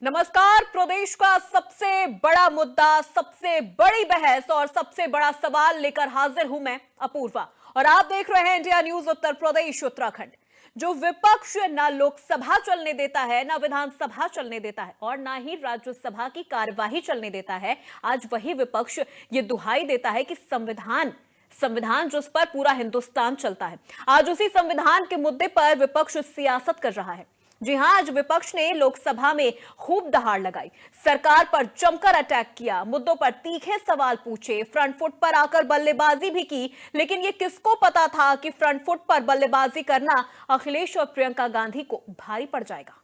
नमस्कार। प्रदेश का सबसे बड़ा मुद्दा, सबसे बड़ी बहस और सबसे बड़ा सवाल लेकर हाजिर हूं मैं अपूर्वा और आप देख रहे हैं इंडिया न्यूज उत्तर प्रदेश उत्तराखंड। जो विपक्ष ना लोकसभा चलने देता है, ना विधानसभा चलने देता है और ना ही राज्यसभा की कार्यवाही चलने देता है, आज वही विपक्ष ये दुहाई देता है कि संविधान जिस पर पूरा हिंदुस्तान चलता है, आज उसी संविधान के मुद्दे पर विपक्ष सियासत कर रहा है। जी हां, आज विपक्ष ने लोकसभा में खूब दहाड़ लगाई, सरकार पर जमकर अटैक किया, मुद्दों पर तीखे सवाल पूछे, फ्रंट फुट पर आकर बल्लेबाजी भी की। लेकिन ये किसको पता था कि फ्रंट फुट पर बल्लेबाजी करना अखिलेश और प्रियंका गांधी को भारी पड़ जाएगा।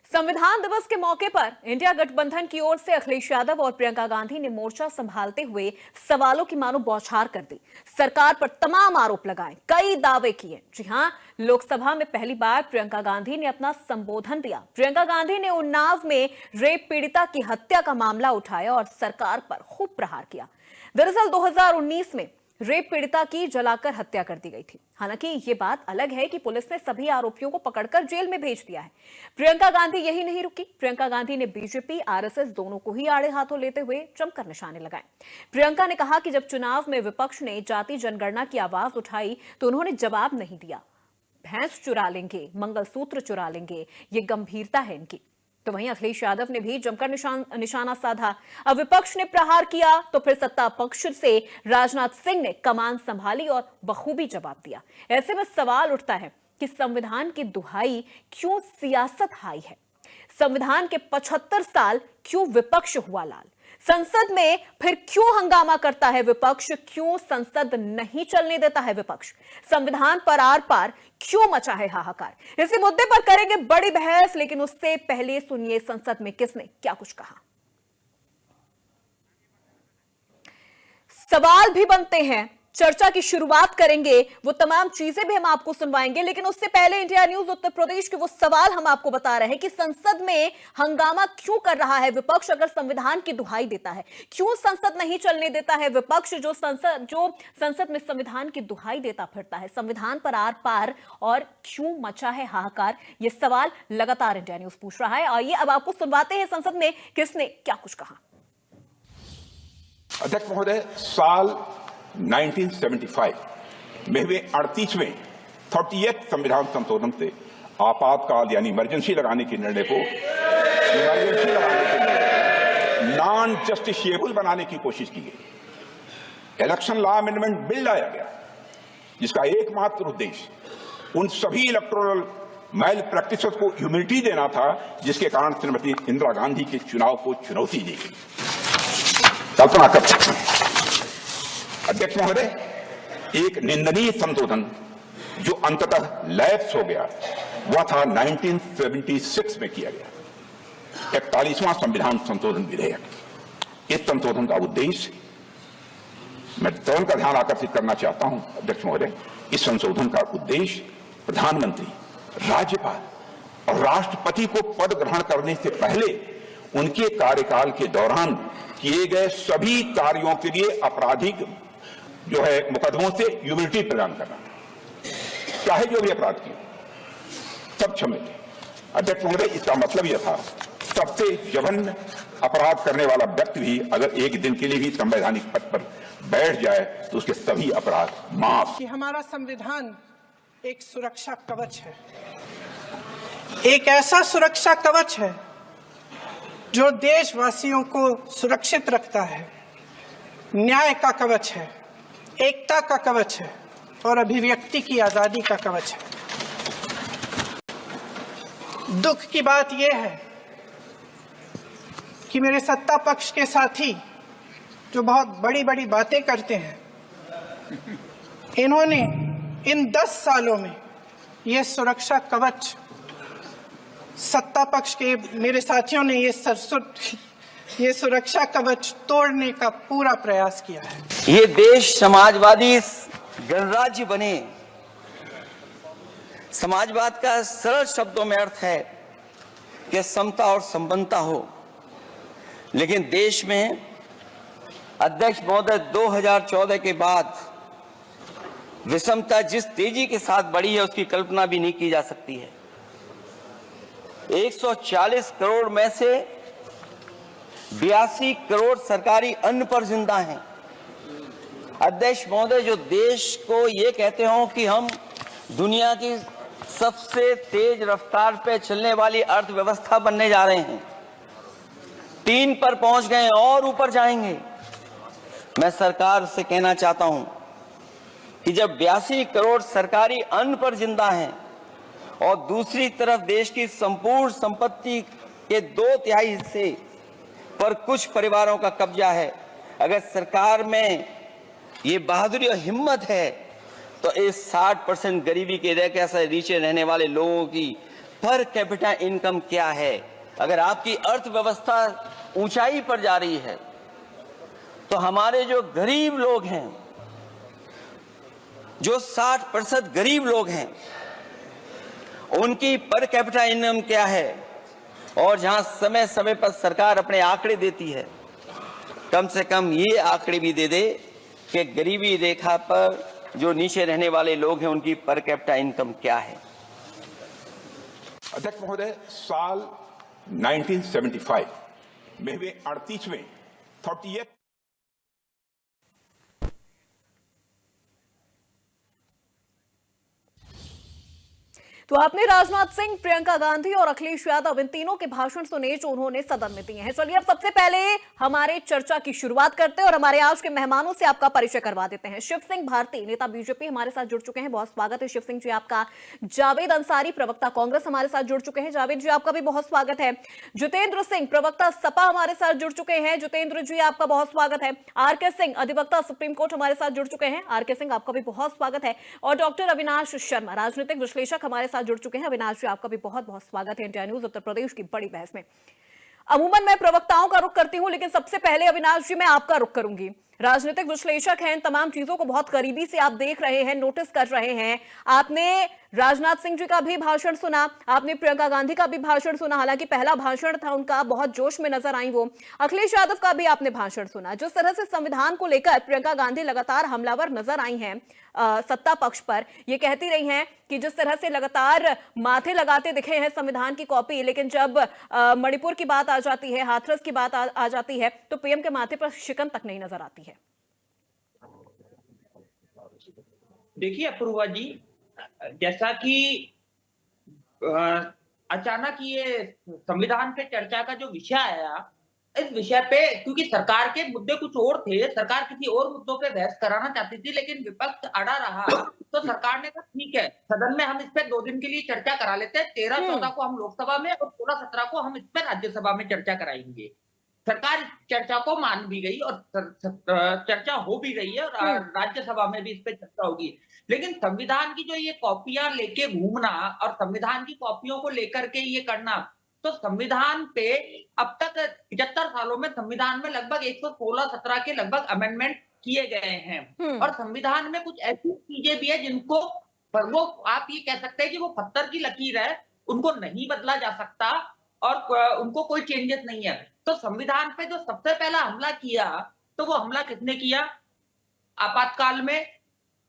संविधान दिवस के मौके पर इंडिया गठबंधन की ओर से अखिलेश यादव और प्रियंका गांधी ने मोर्चा संभालते हुए सवालों की मानो बौछार कर दी, सरकार पर तमाम आरोप लगाए, कई दावे किए। जी हां, लोकसभा में पहली बार प्रियंका गांधी ने अपना संबोधन दिया। प्रियंका गांधी ने उन्नाव में रेप पीड़िता की हत्या का मामला उठाया और सरकार पर खूब प्रहार किया। दरअसल 2019 में रेप पीड़िता की जलाकर हत्या कर दी गई थी। हालांकि ये बात अलग है कि पुलिस ने सभी आरोपियों को पकड़कर जेल में भेज दिया है। प्रियंका गांधी यही नहीं रुकी, प्रियंका गांधी ने बीजेपी आरएसएस दोनों को ही आड़े हाथों लेते हुए जमकर निशाने लगाए। प्रियंका ने कहा कि जब चुनाव में विपक्ष ने जाति जनगणना की आवाज उठाई तो उन्होंने जवाब नहीं दिया। भैंस चुरा लेंगे, मंगलसूत्र चुरा लेंगे, ये गंभीरता है इनकी। तो वहीं अखिलेश यादव ने भी जमकर निशाना साधा। अब विपक्ष ने प्रहार किया तो फिर सत्ता पक्ष से राजनाथ सिंह ने कमान संभाली और बखूबी जवाब दिया। ऐसे में सवाल उठता है कि संविधान की दुहाई क्यों सियासत हाई है? संविधान के 75 साल क्यों विपक्ष हुआ लाल? संसद में फिर क्यों हंगामा करता है विपक्ष? क्यों संसद नहीं चलने देता है विपक्ष? संविधान पर आर पार क्यों मचा है हाहाकार? इसी मुद्दे पर करेंगे बड़ी बहस, लेकिन उससे पहले सुनिए संसद में किसने क्या कुछ कहा। सवाल भी बनते हैं, चर्चा की शुरुआत करेंगे, वो तमाम चीजें भी हम आपको सुनवाएंगे। लेकिन उससे पहले इंडिया न्यूज उत्तर प्रदेश के वो सवाल हम आपको बता रहे हैं कि संसद में हंगामा क्यों कर रहा है विपक्ष अगर संविधान की दुहाई देता है? क्यों संसद नहीं चलने देता है विपक्ष जो संसद में संविधान की दुहाई देता फिरता है? संविधान पर आर पार और क्यों मचा है हाहाकार? ये सवाल लगातार इंडिया न्यूज पूछ रहा है। आइए अब आपको सुनवाते हैं संसद में किसने क्या कुछ कहा। अध्यक्ष महोदय, साल 1975 में हुए 38वें 30th संविधान संशोधन से आपातकाल यानी इमरजेंसी लगाने के निर्णय को नॉन जस्टिशिएबल बनाने की कोशिश की गई। इलेक्शन लॉ अमेंडमेंट बिल लाया गया जिसका एकमात्र उद्देश्य उन सभी इलेक्टोरल मैल प्रैक्टिसेस को इम्यूनिटी देना था जिसके कारण श्रीमती इंदिरा गांधी के चुनाव को चुनौती दी गई। कल्पना कर सकते हैं अध्यक्ष महोदय, एक निंदनीय संशोधन जो अंततः लैप्स हो गया वह था 1976 में किया गया 41वां संविधान संशोधन विधेयक। इस संशोधन का उद्देश्य, मैं तुरंत का ध्यान आकर्षित करना चाहता हूं अध्यक्ष महोदय, इस संशोधन का उद्देश्य प्रधानमंत्री, राज्यपाल और राष्ट्रपति को पद ग्रहण करने से पहले उनके कार्यकाल के दौरान किए गए सभी कार्यों के लिए आपराधिक जो है मुकदमों से इम्यूनिटी प्रदान करना, चाहे जो भी अपराध किए सब क्षम्य थे। अध्यक्ष महोदय, इसका मतलब यह था सबसे जघन्य अपराध करने वाला व्यक्ति भी अगर एक दिन के लिए भी संवैधानिक पद पर बैठ जाए तो उसके सभी अपराध माफ। कि हमारा संविधान एक सुरक्षा कवच है, एक ऐसा सुरक्षा कवच है जो देशवासियों को सुरक्षित रखता है, न्याय का कवच है, एकता का कवच है और अभिव्यक्ति की आजादी का कवच है। दुख की बात यह है कि मेरे सत्ता पक्ष के साथी जो बहुत बड़ी बड़ी बातें करते हैं, इन्होंने इन 10 सालों में यह सुरक्षा कवच, सत्ता पक्ष के मेरे साथियों ने ये सुरक्षा कवच तोड़ने का पूरा प्रयास किया है। ये देश समाजवादी गणराज्य बने। समाजवाद का सरल शब्दों में अर्थ है कि समता और संपन्नता हो, लेकिन देश में अध्यक्ष महोदय 2014 के बाद विषमता जिस तेजी के साथ बढ़ी है उसकी कल्पना भी नहीं की जा सकती है। 140 करोड़ में से 82 करोड़ सरकारी अन्न पर जिंदा हैं। अध्यक्ष महोदय, जो देश को ये कहते हो कि हम दुनिया की सबसे तेज रफ्तार पे चलने वाली अर्थव्यवस्था बनने जा रहे हैं, 3 पर पहुंच गए और ऊपर जाएंगे। मैं सरकार से कहना चाहता हूं कि जब 82 करोड़ सरकारी अन्न पर जिंदा हैं और दूसरी तरफ देश की संपूर्ण संपत्ति के 2/3 हिस्से पर कुछ परिवारों का कब्जा है, अगर सरकार में ये बहादुरी और हिम्मत है तो इस 60% गरीबी के रेखा से नीचे रहने वाले लोगों की पर कैपिटा इनकम क्या है? अगर आपकी अर्थव्यवस्था ऊंचाई पर जा रही है तो हमारे जो गरीब लोग हैं, जो 60% गरीब लोग हैं, उनकी पर कैपिटा इनकम क्या है? और जहां समय समय पर सरकार अपने आंकड़े देती है, कम से कम ये आंकड़े भी दे दे कि गरीबी रेखा पर जो नीचे रहने वाले लोग हैं उनकी पर कैपिटा इनकम क्या है। अध्यक्ष महोदय, साल 1975 में हुए 38वें 38th तो आपने राजनाथ सिंह, प्रियंका गांधी और अखिलेश यादव इन तीनों के भाषण सुने जो उन्होंने सदन में दिए हैं। चलिए अब सबसे पहले हमारे चर्चा की शुरुआत करते हैं और हमारे आज के मेहमानों से आपका परिचय करवा देते हैं। शिव सिंह भारती, नेता बीजेपी, हमारे साथ जुड़ चुके हैं, बहुत स्वागत है शिव सिंह जी आपका। जावेद अंसारी, प्रवक्ता कांग्रेस, हमारे साथ जुड़ चुके हैं, जावेद जी आपका भी बहुत स्वागत है। जितेंद्र सिंह, प्रवक्ता सपा, हमारे साथ जुड़ चुके हैं, जितेंद्र जी आपका बहुत स्वागत है। आरके सिंह, अधिवक्ता सुप्रीम कोर्ट, हमारे साथ जुड़ चुके हैं, आरके सिंह आपका भी बहुत स्वागत है। और डॉक्टर अविनाश शर्मा, राजनीतिक विश्लेषक, हमारे साथ जुड़ चुके हैं। अविनाश जी आपका भी बहुत बहुत स्वागत है इंडिया न्यूज उत्तर प्रदेश की बड़ी बहस में। अमूमन मैं प्रवक्ताओं का रुख करती हूं, लेकिन सबसे पहले अविनाश जी मैं आपका रुख करूंगी। राजनीतिक विश्लेषक हैं, तमाम चीजों को बहुत करीबी से आप देख रहे हैं, नोटिस कर रहे हैं। आपने राजनाथ सिंह जी का भी भाषण सुना, आपने प्रियंका गांधी का भी भाषण सुना, हालांकि पहला भाषण था उनका, बहुत जोश में नजर आई वो। अखिलेश यादव का भी आपने भाषण सुना। जिस तरह से संविधान को लेकर प्रियंका गांधी लगातार हमलावर नजर आई हैं सत्ता पक्ष पर, ये कहती रही हैं कि जिस तरह से लगातार माथे लगाते दिखे हैं संविधान की कॉपी, लेकिन जब मणिपुर की बात आ जाती है, हाथरस की बात आ जाती है, तो पीएम के माथे पर शिकन तक नहीं नजर आती है। देखिए अपूर्वा जी, जैसा कि अचानक ये संविधान पे चर्चा का जो विषय आया, इस विषय पे क्योंकि सरकार के मुद्दे कुछ और थे, सरकार किसी और मुद्दों पे बहस कराना चाहती थी, लेकिन विपक्ष अड़ा रहा, तो सरकार ने कहा ठीक है, सदन में हम इस पे 2 दिन के लिए चर्चा करा लेते हैं। 13-14 को हम लोकसभा में और 16-17 को हम इस पे राज्यसभा में चर्चा कराएंगे। सरकार चर्चा को मान भी गई और चर्चा हो भी गई है और राज्यसभा में भी इस पे चर्चा होगी। लेकिन संविधान की जो ये कॉपियां लेके घूमना और संविधान की कॉपियों को लेकर के ये करना, तो संविधान पे अब तक 75 सालों में संविधान में लगभग 116-17 के लगभग अमेंडमेंट किए गए हैं और संविधान में कुछ ऐसी चीजें भी है जिनको पर वो आप ये कह सकते हैं कि वो पत्थर की लकीर है, उनको नहीं बदला जा सकता और उनको कोई चेंजेस नहीं है। तो संविधान पे जो सबसे पहला हमला किया, तो वो हमला किसने किया? आपातकाल में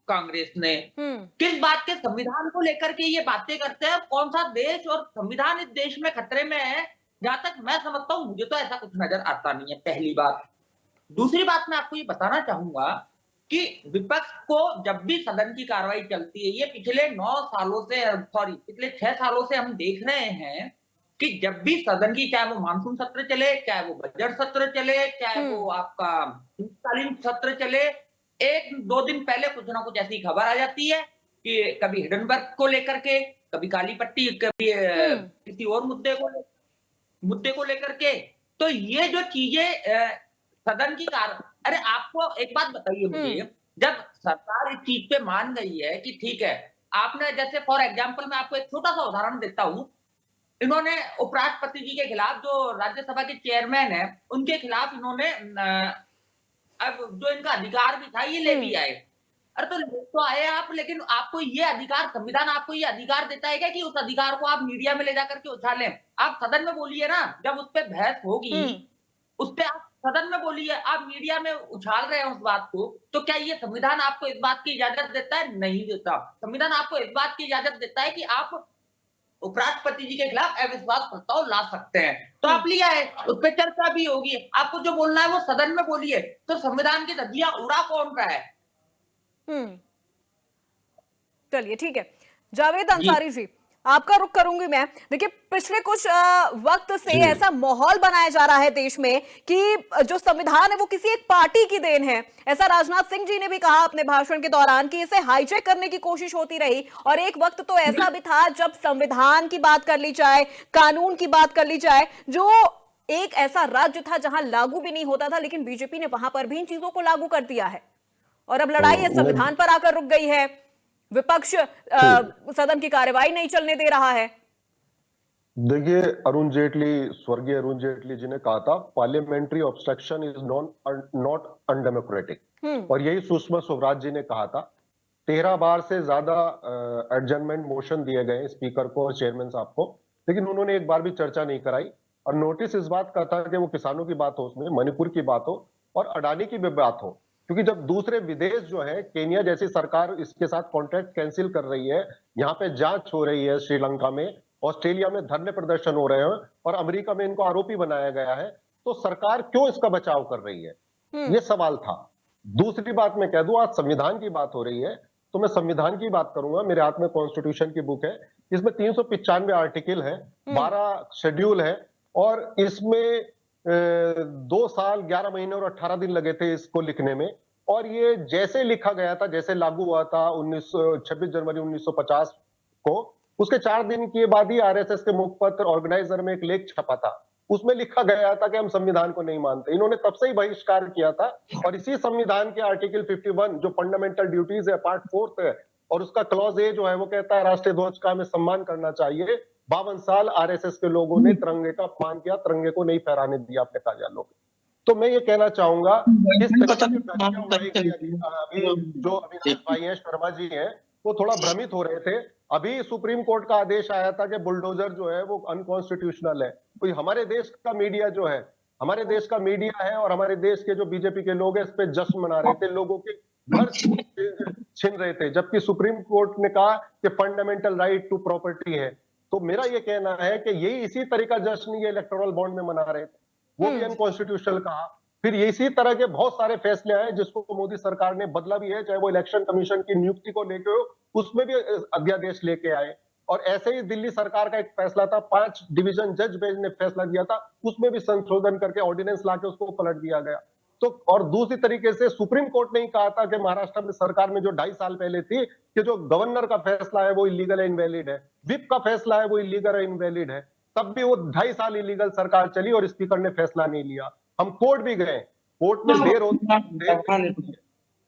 कांग्रेस ने। किस बात के संविधान को लेकर के ये बातें करते हैं? कौन सा देश और संविधान इस देश में खतरे में है? जहां तक मैं समझता हूं, मुझे तो ऐसा कुछ नजर आता नहीं है, पहली बात। दूसरी बात मैं आपको ये बताना चाहूंगा कि विपक्ष को जब भी सदन की कार्रवाई चलती है, ये पिछले 9 सालों से, पिछले 6 सालों से हम देख रहे हैं कि जब भी सदन की, चाहे वो मानसून सत्र चले, चाहे वो बजट सत्र चले, चाहे वो आपका शीतकालीन सत्र चले, 1-2 दिन पहले कुछ ना कुछ ऐसी खबर आ जाती है कि कभी हिडनबर्ग को लेकर के, कभी काली पट्टी, कभी किसी और मुद्दे को लेकर के। तो ये जो चीजें सदन की अरे आपको एक बात बताइए मुझे, जब सरकार इस चीज पे मान गई है कि ठीक है, आपने जैसे फॉर एग्जाम्पल मैं आपको एक छोटा सा उदाहरण देता हूं, इन्होंने उपराष्ट्रपति जी के खिलाफ, जो राज्यसभा के चेयरमैन है, उनके खिलाफ इन्होंने अब जो इनका अधिकार भी था ये ले भी आए। अरे तो आए आप, लेकिन आपको ये अधिकार, संविधान आपको ये अधिकार देता है क्या कि उस अधिकार को आप मीडिया में ले जाकर के उछालें? आप सदन में बोलिए ना, जब उस पर बहस होगी, उस पर आप सदन में बोली है, आप मीडिया में उछाल रहे हैं उस बात को, तो क्या ये संविधान आपको इस बात की इजाजत देता है? नहीं देता। संविधान आपको इस बात की इजाजत देता है कि आप उपराष्ट्रपति जी के खिलाफ अविश्वास प्रस्ताव ला सकते हैं। तो आप लिया है, उस पर चर्चा भी होगी। आपको जो बोलना है वो सदन में बोलिए। तो संविधान की धज्जियां उड़ा कौन रहा है? चलिए ठीक है, जावेद अंसारी जी आपका रुख करूंगी मैं। देखिए, पिछले कुछ वक्त से ऐसा माहौल बनाया जा रहा है देश में कि जो संविधान है वो किसी एक पार्टी की देन है। ऐसा राजनाथ सिंह जी ने भी कहा अपने भाषण के दौरान कि इसे हाईजैक करने की कोशिश होती रही। और एक वक्त तो ऐसा भी था जब संविधान की बात कर ली जाए, कानून की बात कर ली जाए, जो एक ऐसा राज्य था जहां लागू भी नहीं होता था, लेकिन बीजेपी ने वहां पर भी इन चीजों को लागू कर दिया है। और अब लड़ाई है संविधान पर आकर रुक गई है। विपक्ष सदन की कार्यवाही नहीं चलने दे रहा है। देखिए, स्वर्गीय अरुण जेटली जी ने कहा था, parliamentary obstruction is not undemocratic. और यही सुषमा स्वराज जी ने कहा था। 13 बार से ज्यादा एडजर्नमेंट मोशन दिए गए स्पीकर को और चेयरमैन साहब को, लेकिन उन्होंने एक बार भी चर्चा नहीं कराई। और नोटिस इस बात का था कि वो किसानों की बात हो, उसमें मणिपुर की बात हो और अडानी की भी बात हो। क्योंकि जब दूसरे विदेश जो है, केन्या जैसी सरकार इसके साथ कॉन्ट्रैक्ट कैंसिल कर रही है, यहाँ पे जांच हो रही है, श्रीलंका में, ऑस्ट्रेलिया में धरने प्रदर्शन हो रहे हैं और अमेरिका में इनको आरोपी बनाया गया है, तो सरकार क्यों इसका बचाव कर रही है? ये सवाल था। दूसरी बात मैं कह दूं, आज संविधान की बात हो रही है, तो मैं संविधान की बात करूंगा। मेरे हाथ में कॉन्स्टिट्यूशन की बुक है, इसमें 395 आर्टिकल है, 12 शेड्यूल है, और इसमें 2 साल 11 महीने और 18 दिन लगे थे इसको लिखने में। और ये जैसे लिखा गया था, जैसे लागू हुआ था 26 जनवरी 1950 को, उसके 4 दिन के बाद ही आरएसएस के मुखपत्र ऑर्गेनाइजर में एक लेख छपा था। उसमें लिखा गया था कि हम संविधान को नहीं मानते। इन्होंने तब से ही बहिष्कार किया था। और इसी संविधान के आर्टिकल 51 जो फंडामेंटल ड्यूटीज है, पार्ट 4 है, और उसका क्लॉज ए जो है वो कहता है राष्ट्रीय ध्वज का हमें सम्मान करना चाहिए। 52 साल आरएसएस के लोगों ने तिरंगे का अपमान किया, तिरंगे को नहीं फहराने दिया अपने कार्यालयों में। तो मैं ये कहना चाहूंगा, इस जो अविनाश भाई हैं, शर्मा जी हैं, वो थोड़ा भ्रमित हो रहे थे। अभी सुप्रीम कोर्ट का आदेश आया था कि बुलडोजर जो है वो अनकॉन्स्टिट्यूशनल है। तो हमारे देश का मीडिया जो है, हमारे देश का मीडिया है, और हमारे देश के जो बीजेपी के लोग हैं इस पे जश्न मना रहे थे, लोगों के घर छीन रहे थे, जबकि सुप्रीम कोर्ट ने कहा कि फंडामेंटल राइट टू प्रॉपर्टी है। तो मेरा ये कहना है कि यही इसी तरह का जश्न ये इलेक्टोरल बॉन्ड में मना रहे थे, वो भी अनकॉन्स्टिट्यूशनल कहा। फिर इसी तरह के बहुत सारे फैसले आए जिसको मोदी सरकार ने बदला भी है, चाहे वो इलेक्शन कमीशन की नियुक्ति को लेकर हो, उसमें भी अध्यादेश लेके आए। और ऐसे ही दिल्ली सरकार का एक फैसला था, 5 डिवीजन जज बेंच ने फैसला दिया था, उसमें भी संशोधन करके ऑर्डिनेंस लाके उसको पलट दिया गया। तो और दूसरी तरीके से सुप्रीम कोर्ट ने ही कहा था कि महाराष्ट्र में सरकार में जो 2.5 साल पहले थी कि जो गवर्नर का फैसला है वो इलीगल है, इनवैलिड है, विप का फैसला है वो इलीगल है, इनवैलिड है, तब भी वो 2.5 साल इलीगल सरकार चली और स्पीकर ने फैसला नहीं लिया। हम कोर्ट भी गए, कोर्ट में देर होती।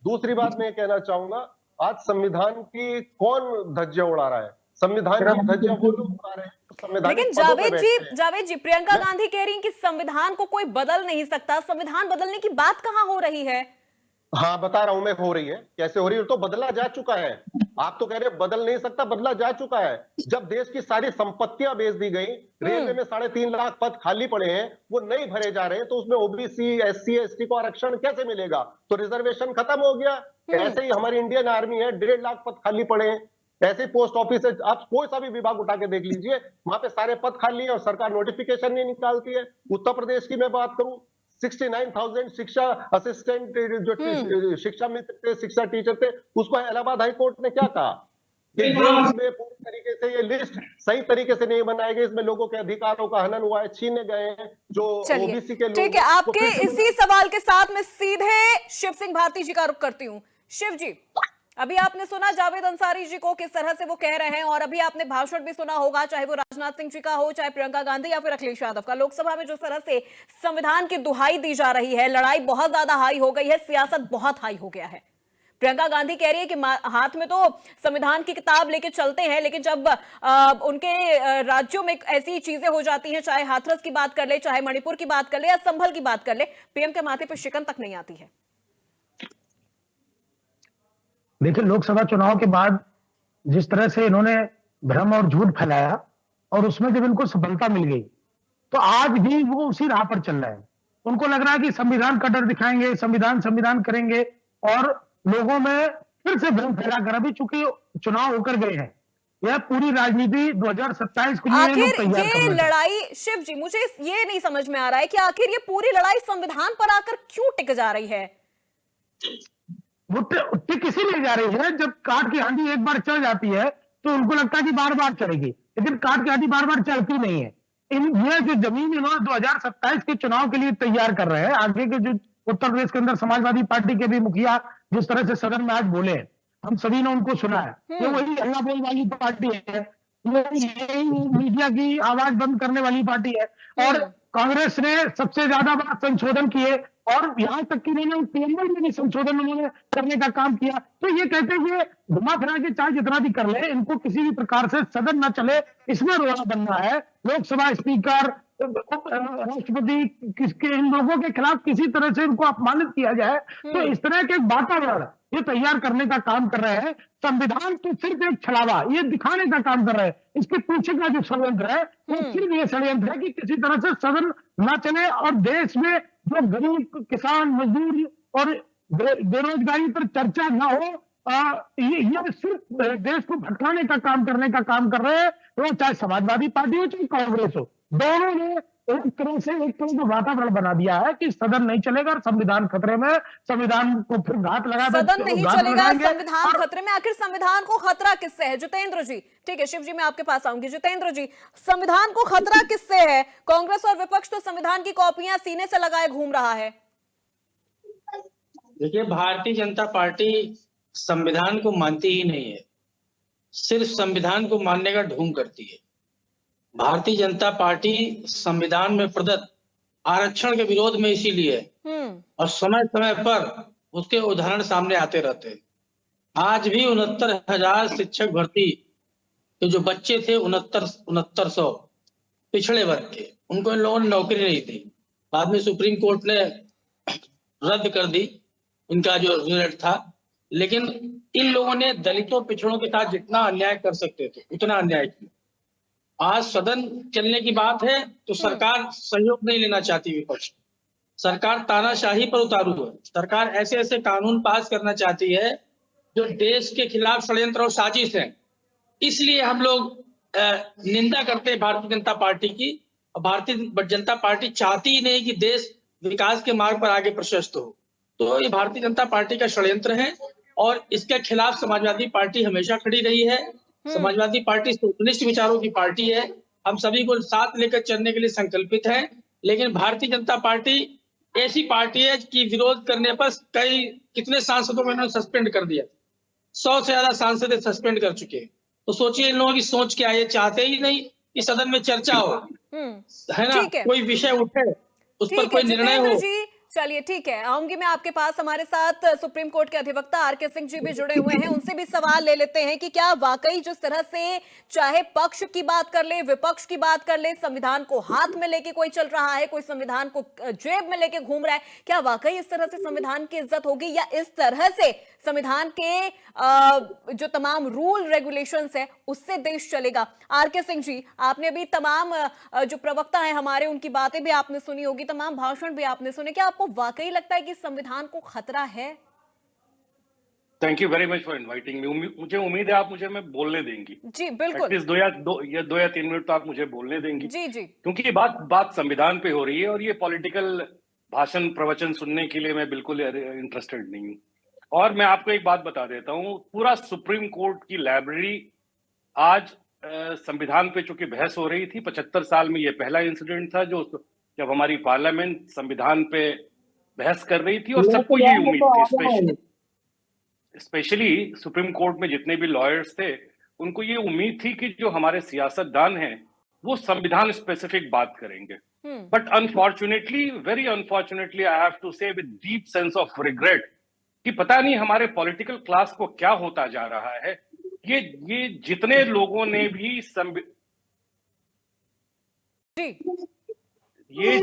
दूसरी बात मैं कहना चाहूंगा, आज संविधान की कौन धज्जियां उड़ा रहा है? संविधान की धज्जियां वो लोग उड़ा रहे हैं। लेकिन जावेद जी, प्रियंका गांधी कह रही हैं कि संविधान को कोई बदल नहीं सकता। संविधान बदलने की बात कहां हो रही है? हाँ, बता रहा हूं मैं, हो रही है। कैसे हो रही है? तो बदला जा चुका है। आप तो कह रहे हैं बदल नहीं सकता, बदला जा चुका है। जब देश की सारी संपत्तियां बेच दी गई, रेलवे में 3.5 लाख पद खाली पड़े हैं, वो नहीं भरे जा रहे हैं, तो उसमें ओबीसी, एससी, एसटी को आरक्षण कैसे मिलेगा? तो रिजर्वेशन खत्म हो गया। ऐसे ही हमारी इंडियन आर्मी है, 1.5 लाख पद खाली पड़े हैं। ऐसे पोस्ट ऑफिस है, आप कोई सा भी विभाग उठा के देख लीजिए, वहां पे सारे पद खाली है और सरकार नोटिफिकेशन नहीं निकालती है। उत्तर प्रदेश की मैं बात करूं, 69,000 शिक्षा असिस्टेंट जो शिक्षा मित्र थे, शिक्षा टीचर थे, उसको इलाहाबाद हाई कोर्ट ने क्या कहा कि इसमें पूरी तरीके से ये लिस्ट सही तरीके से नहीं बनाई गई, इसमें लोगों के अधिकारों का हनन हुआ है, छीने गए हैं जो ओबीसी के लोग। ठीक है, आपके इसी सवाल के साथ मैं सीधे शिव सिंह भारती जी का रुख करती हूँ। शिव जी, अभी आपने सुना जावेद अंसारी जी को किस तरह से वो कह रहे हैं, और अभी आपने भाषण भी सुना होगा, चाहे वो राजनाथ सिंह जी का हो, चाहे प्रियंका गांधी या फिर अखिलेश यादव का। लोकसभा में जिस तरह से संविधान की दुहाई दी जा रही है, लड़ाई बहुत ज्यादा हाई हो गई है, सियासत बहुत हाई हो गया है। प्रियंका गांधी कह रही है कि हाथ में तो संविधान की किताब लेके चलते हैं, लेकिन जब उनके राज्यों में ऐसी चीजें हो जाती हैं, चाहे हाथरस की बात कर ले, चाहे मणिपुर की बात कर ले या संभल की बात कर ले, पीएम के माथे पर शिकन तक नहीं आती है। देखिए, लोकसभा चुनाव के बाद जिस तरह से इन्होंने भ्रम और झूठ फैलाया और उसमें जब इनको सफलता मिल गई, तो आज भी वो उसी राह पर चल रहे हैं। उनको लग रहा है कि संविधान का डर दिखाएंगे, संविधान करेंगे और लोगों में फिर से भ्रम फैलाकर, अभी चूंकि चुनाव होकर गए हैं, यह पूरी राजनीति 2027 के लिए ये लोग आखिर तैयार ये करना चाहते हैं। लड़ाई, शिव जी, मुझे ये नहीं समझ में आ रहा है कि आखिर ये पूरी लड़ाई संविधान पर आकर क्यों टिक जा रही है? वो टिक इसीलिए जा रही है, जब काट की आंधी एक बार चल जाती है तो उनको लगता है कि बार बार चलेगी, लेकिन काट की आंधी बार बार चलती नहीं है। ये जो जमीन इन्होंने 2027 के चुनाव के लिए तैयार कर रहे हैं, आगे के जो उत्तर प्रदेश के अंदर समाजवादी पार्टी के भी मुखिया जिस तरह से सदन में आज बोले हैं, हम सभी ने उनको सुना है, ये वही हल्ला बोल वाली पार्टी है, ये मीडिया की आवाज बंद करने वाली पार्टी है। और कांग्रेस ने सबसे ज्यादा बार संशोधन किए और यहां तक कि उन्होंने प्रियम्बल में भी संशोधन उन्होंने करने का काम किया। तो ये कहते हैं कि घुमा फिरा के चाहे जितना भी कर ले, इनको किसी भी प्रकार से सदन न चले, इसमें रोड़ा बनना है। लोकसभा स्पीकर, राष्ट्रपति, किसके इन लोगों के खिलाफ किसी तरह से इनको अपमानित किया जाए, तो इस तरह के वातावरण ये तैयार करने का काम कर रहे हैं। संविधान तो सिर्फ एक छलावा, ये दिखाने का काम कर रहे हैं। इसके पीछे का जो षड्यंत्र है वो सिर्फ ये षड्यंत्र है कि किसी तरह से सदन ना चले और देश में जो गरीब, किसान, मजदूर और बेरोजगारी पर चर्चा ना हो, ये सिर्फ देश को भटकाने का काम करने का काम कर रहे हैं। वो चाहे समाजवादी पार्टी हो चाहे कांग्रेस हो, दोनों ने एक तरह का वातावरण बना दिया है कि सदन नहीं चलेगा और संविधान खतरे में, संविधान को फिर घात लगा, सदन नहीं चलेगा, संविधान और खतरे में। आखिर संविधान को खतरा किससे है? जितेंद्र जी, ठीक है, शिव जी मैं आपके पास आऊंगी। जितेंद्र जी, संविधान को खतरा किससे है? कांग्रेस और विपक्ष तो संविधान की कॉपियां सीने से लगाए घूम रहा है। देखिए, भारतीय जनता पार्टी संविधान को मानती ही नहीं है, सिर्फ संविधान को मानने का ढोंग करती है। भारतीय जनता पार्टी संविधान में प्रदत्त आरक्षण के विरोध में इसीलिए है और समय समय पर उसके उदाहरण सामने आते रहते हैं। आज भी 69,000 शिक्षक भर्ती के जो बच्चे थे, 6900 पिछड़े वर्ग के, उनको इन लोगों ने नौकरी नहीं दी। बाद में सुप्रीम कोर्ट ने रद्द कर दी इनका जो रिजल्ट था, लेकिन इन लोगों ने दलितों, पिछड़ों के साथ जितना अन्याय कर सकते थे उतना अन्याय किया। आज सदन चलने की बात है तो सरकार सहयोग नहीं लेना चाहती, विपक्ष सरकार तानाशाही पर उतारू है। सरकार ऐसे ऐसे कानून पास करना चाहती है जो देश के खिलाफ षड्यंत्र और साजिश है। इसलिए हम लोग निंदा करते हैं भारतीय जनता पार्टी की। भारतीय जनता पार्टी चाहती ही नहीं कि देश विकास के मार्ग पर आगे प्रशस्त हो। तो ये भारतीय जनता पार्टी का षड्यंत्र है और इसके खिलाफ समाजवादी पार्टी हमेशा खड़ी रही है। समाजवादी पार्टी सोशलिस्ट विचारों की पार्टी है, हम सभी को साथ लेकर चलने के लिए संकल्पित है। लेकिन भारतीय जनता पार्टी ऐसी पार्टी है कि विरोध करने पर कितने सांसदों को इन्होंने सस्पेंड कर दिया, 100 से ज्यादा सांसद सस्पेंड कर चुके हैं। तो सोचिए इन लोगों की सोच क्या है। ये चाहते ही नहीं कि सदन में चर्चा हो, है ना, कोई विषय उठे, उस पर कोई निर्णय हो। चलिए ठीक है, आऊंगी मैं आपके पास। हमारे साथ सुप्रीम कोर्ट के अधिवक्ता आर.के. सिंह जी भी जुड़े हुए हैं, उनसे भी सवाल ले लेते हैं कि क्या वाकई जिस तरह से चाहे पक्ष की बात कर ले, विपक्ष की बात कर ले, संविधान को हाथ में लेके कोई चल रहा है, कोई संविधान को जेब में लेके घूम रहा है, क्या वाकई इस तरह से संविधान की इज्जत होगी या इस तरह से संविधान के जो तमाम रूल रेगुलेशंस है उससे देश चलेगा? आर.के. सिंह जी, आपने भी तमाम जो प्रवक्ता हैं हमारे, उनकी बातें भी आपने सुनी होगी, तमाम भाषण भी आपने सुने। क्या आपको वाकई लगता है कि संविधान को खतरा है? Thank you very much for inviting me. मुझे उम्मीद है आप मुझे मैं बोलने देंगी। जी बिल्कुल, एटलीस्ट 2 या 3 मिनट तो आप मुझे बोलने देंगी। जी जी, क्योंकि ये बात संविधान पे हो रही है और ये पॉलिटिकल भाषण प्रवचन सुनने के लिए मैं बिल्कुल इंटरेस्टेड नहीं हूँ। और मैं आपको एक बात बता देता हूँ, पूरा सुप्रीम कोर्ट की लाइब्रेरी आज संविधान पे चूंकि बहस हो रही थी, 75 साल में ये पहला इंसिडेंट था जब हमारी पार्लियामेंट संविधान पे बहस कर रही थी और सबको ये उम्मीद थी, स्पेशली सुप्रीम कोर्ट में जितने भी लॉयर्स थे उनको ये उम्मीद थी कि जो हमारे सियासतदान हैं वो संविधान स्पेसिफिक बात करेंगे। But unfortunately, very unfortunately, I have to say with deep sense of regret कि पता नहीं हमारे पॉलिटिकल क्लास को क्या होता जा रहा है। ये जितने लोगों ने भी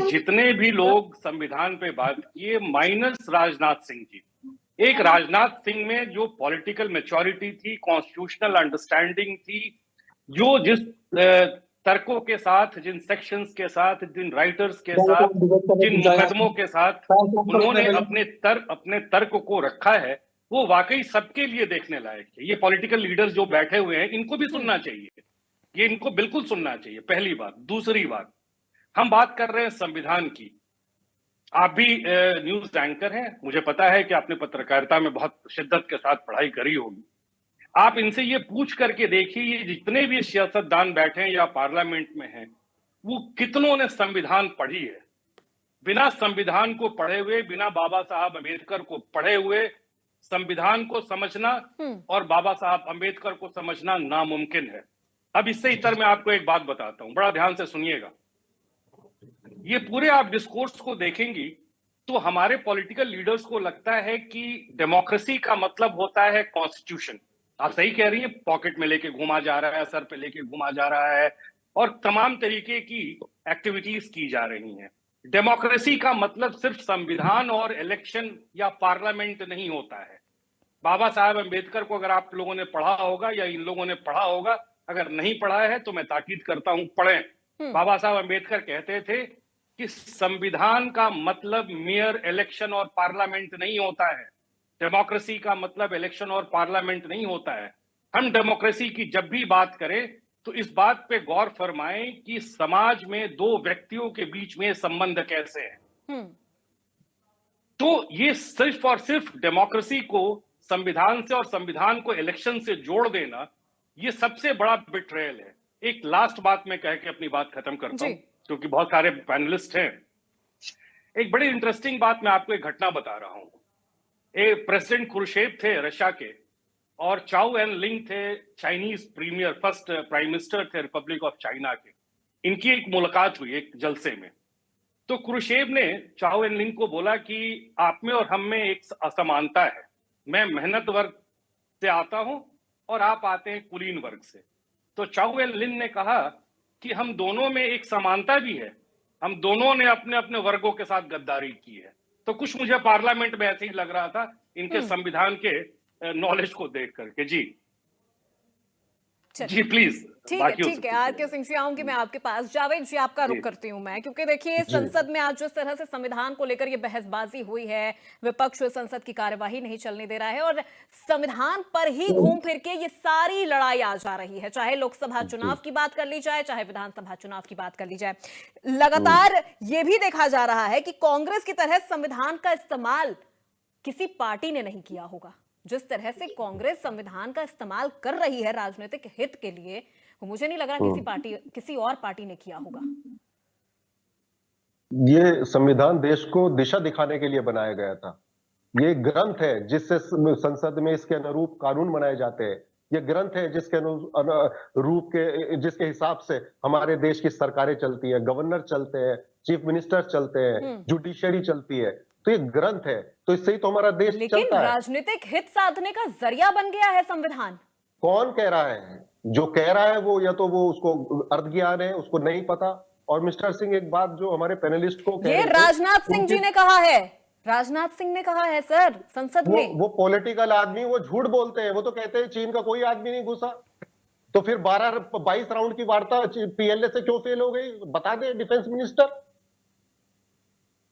जितने भी लोग संविधान पे बात किए, माइनस राजनाथ सिंह जी, एक राजनाथ सिंह में जो पॉलिटिकल मैच्योरिटी थी, कॉन्स्टिट्यूशनल अंडरस्टैंडिंग थी, जो जिस तर्कों के साथ, जिन सेक्शंस के साथ, जिन राइटर्स के साथ, जिन मुकदमों के साथ उन्होंने अपने तर्क को रखा है, वो वाकई सबके लिए देखने लायक है। ये पॉलिटिकल लीडर्स जो बैठे हुए हैं, इनको भी सुनना चाहिए, ये इनको बिल्कुल सुनना चाहिए, पहली बात। दूसरी बात, हम बात कर रहे हैं संविधान की। आप भी न्यूज एंकर हैं, मुझे पता है कि आपने पत्रकारिता में बहुत शिद्दत के साथ पढ़ाई करी होगी। आप इनसे ये पूछ करके देखिए, ये जितने भी सियासतदान बैठे हैं या पार्लियामेंट में हैं, वो कितनों ने संविधान पढ़ी है? बिना संविधान को पढ़े हुए, बिना बाबा साहब अम्बेडकर को पढ़े हुए संविधान को समझना और बाबा साहब अम्बेडकर को समझना नामुमकिन है। अब इससे इतर मैं आपको एक बात बताता हूं, बड़ा ध्यान से सुनिएगा। ये पूरे आप डिस्कोर्स को देखेंगी तो हमारे पॉलिटिकल लीडर्स को लगता है कि डेमोक्रेसी का मतलब होता है कॉन्स्टिट्यूशन। आप सही कह रही हैं, पॉकेट में लेके घुमा जा रहा है, सर पे लेके घुमा जा रहा है और तमाम तरीके की एक्टिविटीज की जा रही हैं। डेमोक्रेसी का मतलब सिर्फ संविधान और इलेक्शन या पार्लियामेंट नहीं होता है। बाबा साहब अम्बेडकर को अगर आप लोगों ने पढ़ा होगा या इन लोगों ने पढ़ा होगा, अगर नहीं पढ़ा है तो मैं ताकीद करता हूं, पढ़ें। बाबा साहब अम्बेडकर कहते थे कि संविधान का मतलब मेयर इलेक्शन और पार्लियामेंट नहीं होता है, डेमोक्रेसी का मतलब इलेक्शन और पार्लियामेंट नहीं होता है। हम डेमोक्रेसी की जब भी बात करें तो इस बात पे गौर फरमाएं कि समाज में दो व्यक्तियों के बीच में संबंध कैसे हैं। तो ये सिर्फ और सिर्फ डेमोक्रेसी को संविधान से और संविधान को इलेक्शन से जोड़ देना, ये सबसे बड़ा बिट्रेयल है। एक लास्ट बात मैं कह के अपनी बात खत्म करता हूं, क्योंकि बहुत सारे पैनलिस्ट हैं। एक बड़ी इंटरेस्टिंग बात मैं आपको एक घटना बता रहा हूं। एक प्रेसिडेंट क्रुश्चेव थे रशिया के और चाउ एन लिंग थे Chinese premier, first prime minister थे रिपब्लिक ऑफ चाइना के। इनकी एक मुलाकात हुई एक जलसे में। तो क्रुश्चेव ने चाउ एन लिंग को बोला कि आप में और हम में एक असमानता है, मैं मेहनत वर्ग से आता हूं और आप आते हैं कुलीन वर्ग से। तो चाउ एन लिंग ने कहा कि हम दोनों में एक समानता भी है, हम दोनों ने अपने अपने वर्गों के साथ गद्दारी की है। तो कुछ मुझे पार्लियामेंट में ऐसे ही लग रहा था इनके संविधान के नॉलेज को देख करके। जी प्लीज। ठीक है आर.के. सिंह जी, आऊंगी मैं आपके पास। जावेद जी, आपका रुख करती हूं मैं, क्योंकि देखिए संसद में आज जिस तरह से संविधान को लेकर ये बहसबाजी हुई है, विपक्ष संसद की कार्यवाही नहीं चलने दे रहा है और संविधान पर ही घूम फिर के ये सारी लड़ाई आ जा रही है। चाहे लोकसभा चुनाव की बात कर ली जाए, चाहे विधानसभा चुनाव की बात कर ली जाए, लगातार ये भी देखा जा रहा है कि कांग्रेस की तरह संविधान का इस्तेमाल किसी पार्टी ने नहीं किया होगा। जिस तरह से कांग्रेस संविधान का इस्तेमाल कर रही है राजनीतिक हित के लिए, वो मुझे नहीं लग रहा किसी और पार्टी ने किया होगा। ये संविधान देश को दिशा दिखाने के लिए बनाया गया था। ये ग्रंथ है जिससे संसद में इसके अनुरूप कानून बनाए जाते हैं। ये ग्रंथ है जिसके अनुरूप के, जिसके हिसाब से हमारे देश की सरकारें चलती है, गवर्नर चलते हैं, चीफ मिनिस्टर चलते हैं, जुडिशरी चलती है। तो ये ग्रंथ है, तो इससे ही तो हमारा देश चलता है। लेकिन राजनीतिक हित साधने का जरिया बन गया है संविधान। कौन कह रहा है? जो कह रहा है वो या तो वो उसको अर्ध ज्ञान है, उसको नहीं पता। और मिस्टर सिंह, एक बात जो हमारे पैनलिस्ट को ये राजनाथ सिंह जी ने कहा है, राजनाथ सिंह ने कहा है सर संसद में। वो पॉलिटिकल आदमी, वो झूठ बोलते हैं। वो तो कहते हैं चीन का कोई आदमी नहीं घुसा। तो फिर 22 राउंड की वार्ता पीएलए से क्यों फेल हो गई? बता दे डिफेंस मिनिस्टर।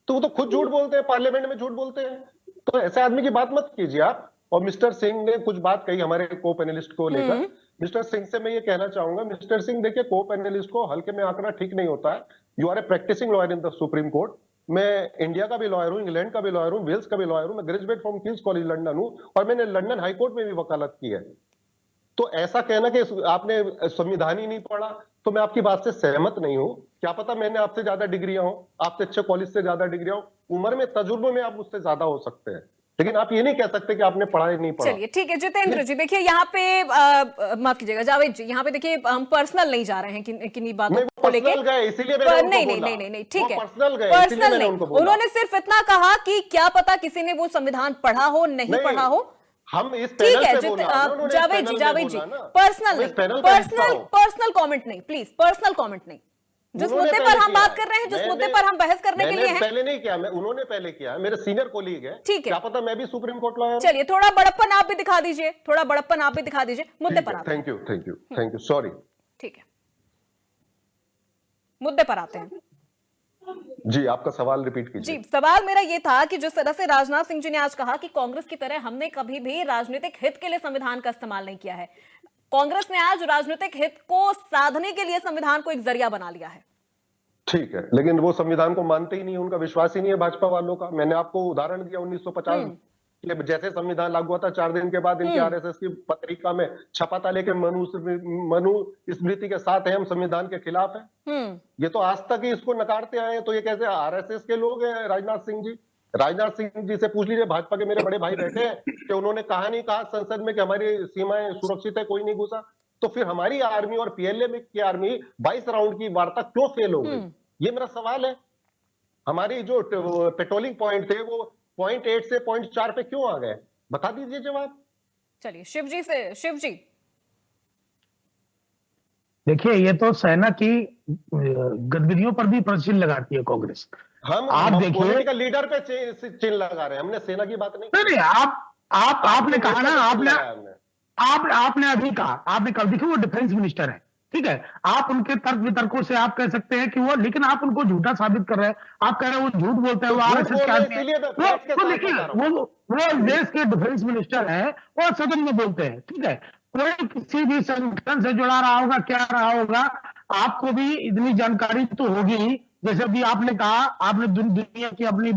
तो वो तो खुद झूठ बोलते हैं, पार्लियामेंट में झूठ बोलते हैं। तो ऐसे आदमी की बात मत कीजिए आप। और मिस्टर सिंह ने कुछ बात कही हमारे को पैनलिस्ट को लेकर। मिस्टर सिंह से मैं ये कहना चाहूंगा, मिस्टर सिंह देखिए, को पैनलिस्ट को हल्के में आंकना ठीक नहीं होता है। You are a practicing lawyer in the Supreme Court. मैं इंडिया का भी लॉयर हूँ, इंग्लैंड का भी लॉयर हूँ, वेल्स का भी लॉयर हूँ। मैं graduate from Kings college London हूँ और मैंने लंदन हाईकोर्ट में भी वकालत की है। तो ऐसा कहना कि आपने संविधान ही नहीं पढ़ा, तो मैं आपकी बात से सहमत नहीं हूं। क्या पता मैंने आपसे ज्यादा डिग्रियां हो, आपसे अच्छे कॉलेज से ज्यादा डिग्रियां हो, उम्र में, तजुर्बे में आप मुझसे ज्यादा हो सकते हैं, लेकिन आप ये नहीं कह सकते कि आपने पढ़ा ही नहीं पढ़ा। चलिए ठीक है जितेंद्र जी, देखिए यहाँ पे माफ कीजिएगा जावेद जी, यहाँ पे देखिए हम पर्सनल नहीं जा रहे हैं किन्हीं बातों को लेके। इसीलिए नहीं ठीक है, पर्सनल नहीं। उन्होंने सिर्फ इतना कहा कि क्या पता किसी ने वो संविधान पढ़ा हो, नहीं पढ़ा हो। हम इस ठीक है जावेद जी पर्सनल कमेंट नहीं, प्लीज पर्सनल कमेंट नहीं। जिस मुद्दे पर हम बात कर रहे हैं, जिस मुद्दे पर हम बहस करने के लिए हैं। पहले नहीं किया, उन्होंने पहले किया, मेरे सीनियर कोलीग है। ठीक है, क्या पता मैं भी सुप्रीम कोर्ट लॉयर। चलिए थोड़ा बड़प्पन आप भी दिखा दीजिए, थोड़ा बड़प्पन आप भी दिखा दीजिए मुद्दे पर। Thank you, sorry. ठीक है। मुद्दे पर आते हैं। जी, आपका सवाल रिपीट कीजिए। जी, सवाल मेरा ये था कि जिस तरह से राजनाथ सिंह जी ने आज कहा कि कांग्रेस की तरह हमने कभी भी राजनीतिक हित के लिए संविधान का इस्तेमाल नहीं किया है, कांग्रेस ने आज राजनीतिक हित को साधने के लिए संविधान को एक जरिया बना लिया है। ठीक है, लेकिन वो संविधान को मानते ही नहीं, उनका विश्वास ही नहीं है भाजपा वालों का। मैंने आपको उदाहरण दिया 1950 के जैसे संविधान लागू हुआ था, 4 दिन के बाद इनकी आरएसएस की पत्रिका में छपा था, लेकिन मनुस्मृति के साथ है, हम संविधान के खिलाफ है। ये तो आज तक ही इसको नकारते आए हैं। तो ये कैसे आरएसएस के लोग हैं राजनाथ सिंह जी? राजनाथ सिंह जी से पूछ लीजिए, भाजपा के मेरे बड़े भाई बैठे हैं, कि उन्होंने कहा नहीं कहा संसद में कि हमारी सीमाएं सुरक्षित है, कोई नहीं घुसा? तो फिर हमारी आर्मी और पीएलए में की आर्मी 22 राउंड की वार्ता क्यों फेल हो गई? ये मेरा सवाल है। हमारी जो पेट्रोलिंग पॉइंट थे वो 0.8 से 0.4 पे क्यों आ गए? बता दीजिए जवाब। चलिए शिव जी देखिए, ये तो सेना की गतिविधियों पर भी प्रश्न लगाती है कांग्रेस। आप देखिए, पॉलिटिकल लीडर पे चिन्ह लगा रहे हैं, हमने सेना की बात नहीं। नहीं, आपने कहा ना, आपने अभी कहा, आपने कल देखिए वो डिफेंस मिनिस्टर है, ठीक है, आप उनके तर्क वितर्कों से आप कह सकते हैं कि वो, लेकिन आप उनको झूठा साबित कर रहे हैं। आप कह रहे हैं वो झूठ बोलते हैं, वो आरएसएस के आदमी हैं। वो देखिए, वो देश के डिफेंस मिनिस्टर हैं, वो सदन में बोलते हैं, ठीक है। कोई किसी भी संगठन से जुड़ा रहा होगा, क्या रहा होगा, आपको भी इतनी जानकारी तो होगी। जैसे भी आपने कहा, आपने दुनिया की अपनी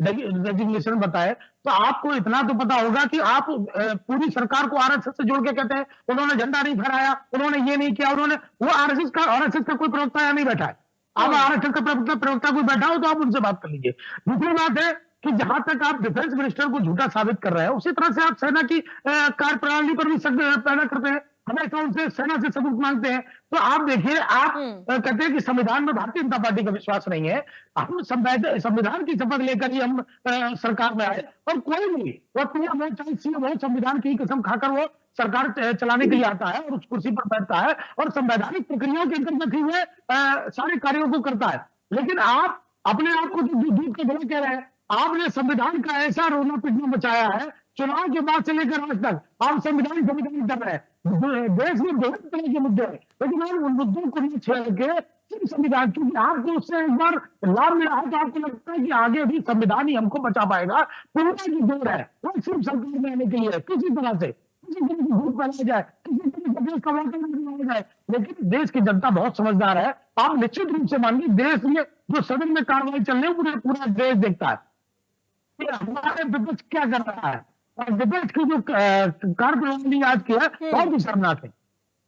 डेजिग्नेशन बताए, तो आपको इतना तो पता होगा कि आप पूरी सरकार को आरएसएस से जोड़ के कहते हैं उन्होंने झंडा नहीं फहराया, उन्होंने ये नहीं किया, उन्होंने वो आरएसएस का कोई प्रवक्ता यहाँ नहीं बैठा है। अब आरएसएस का प्रवक्ता कोई बैठा हो तो आप उनसे बात कर लीजिए। दूसरी बात है कि जहां तक आप डिफेंस मिनिस्टर को झूठा साबित कर रहे हैं, उसी तरह से आप सेना की कार्यप्रणाली पर भी शक पैदा करते हैं, हमेशा उनसे सेना से सबूत मांगते हैं। तो आप देखिए, आप कहते हैं कि संविधान में भारतीय जनता पार्टी का विश्वास नहीं है। हम संविधान की शपथ लेकर ही हम सरकार में आए, और कोई भी वो पीएम हो चाहे सीएम हो, संविधान की कसम खाकर वो सरकार चलाने के लिए आता है और उस कुर्सी पर बैठता है और संवैधानिक प्रक्रियाओं के अंतर्गत ही हुए सारे कार्यों को करता है। लेकिन आप अपने आप को जो दूध का धोला कह रहे हैं, आपने संविधान का ऐसा रोना पीटना मचाया है, चुनाव के बाद से लेकर आज तक आप संविधान कर रहे हैं। देश में बहुत तरह के मुद्दे हैं, लेकिन आप उन मुद्दों को नहीं छेड़ के सिर्फ संविधान, क्योंकि आपको उससे एक बार लाभ मिला है, तो आपको लगता है कि आगे भी संविधान ही हमको बचा पाएगा। पूरा जो दौर है वो सिर्फ सरकार में आने के लिए किसी तरह से झूठ फैलाया जाए, किसी तरह से देश का वातावरण बनाया जाए। लेकिन देश की जनता बहुत समझदार है। आप निश्चित रूप से मानिए, देश में जो सदन में कार्रवाई चल रही है पूरा देश देखता है हमारे विपक्ष क्या कर रहा है, और विपक्ष की जो कार्यप्रणाली आज की है बहुत ही शर्मनाक है।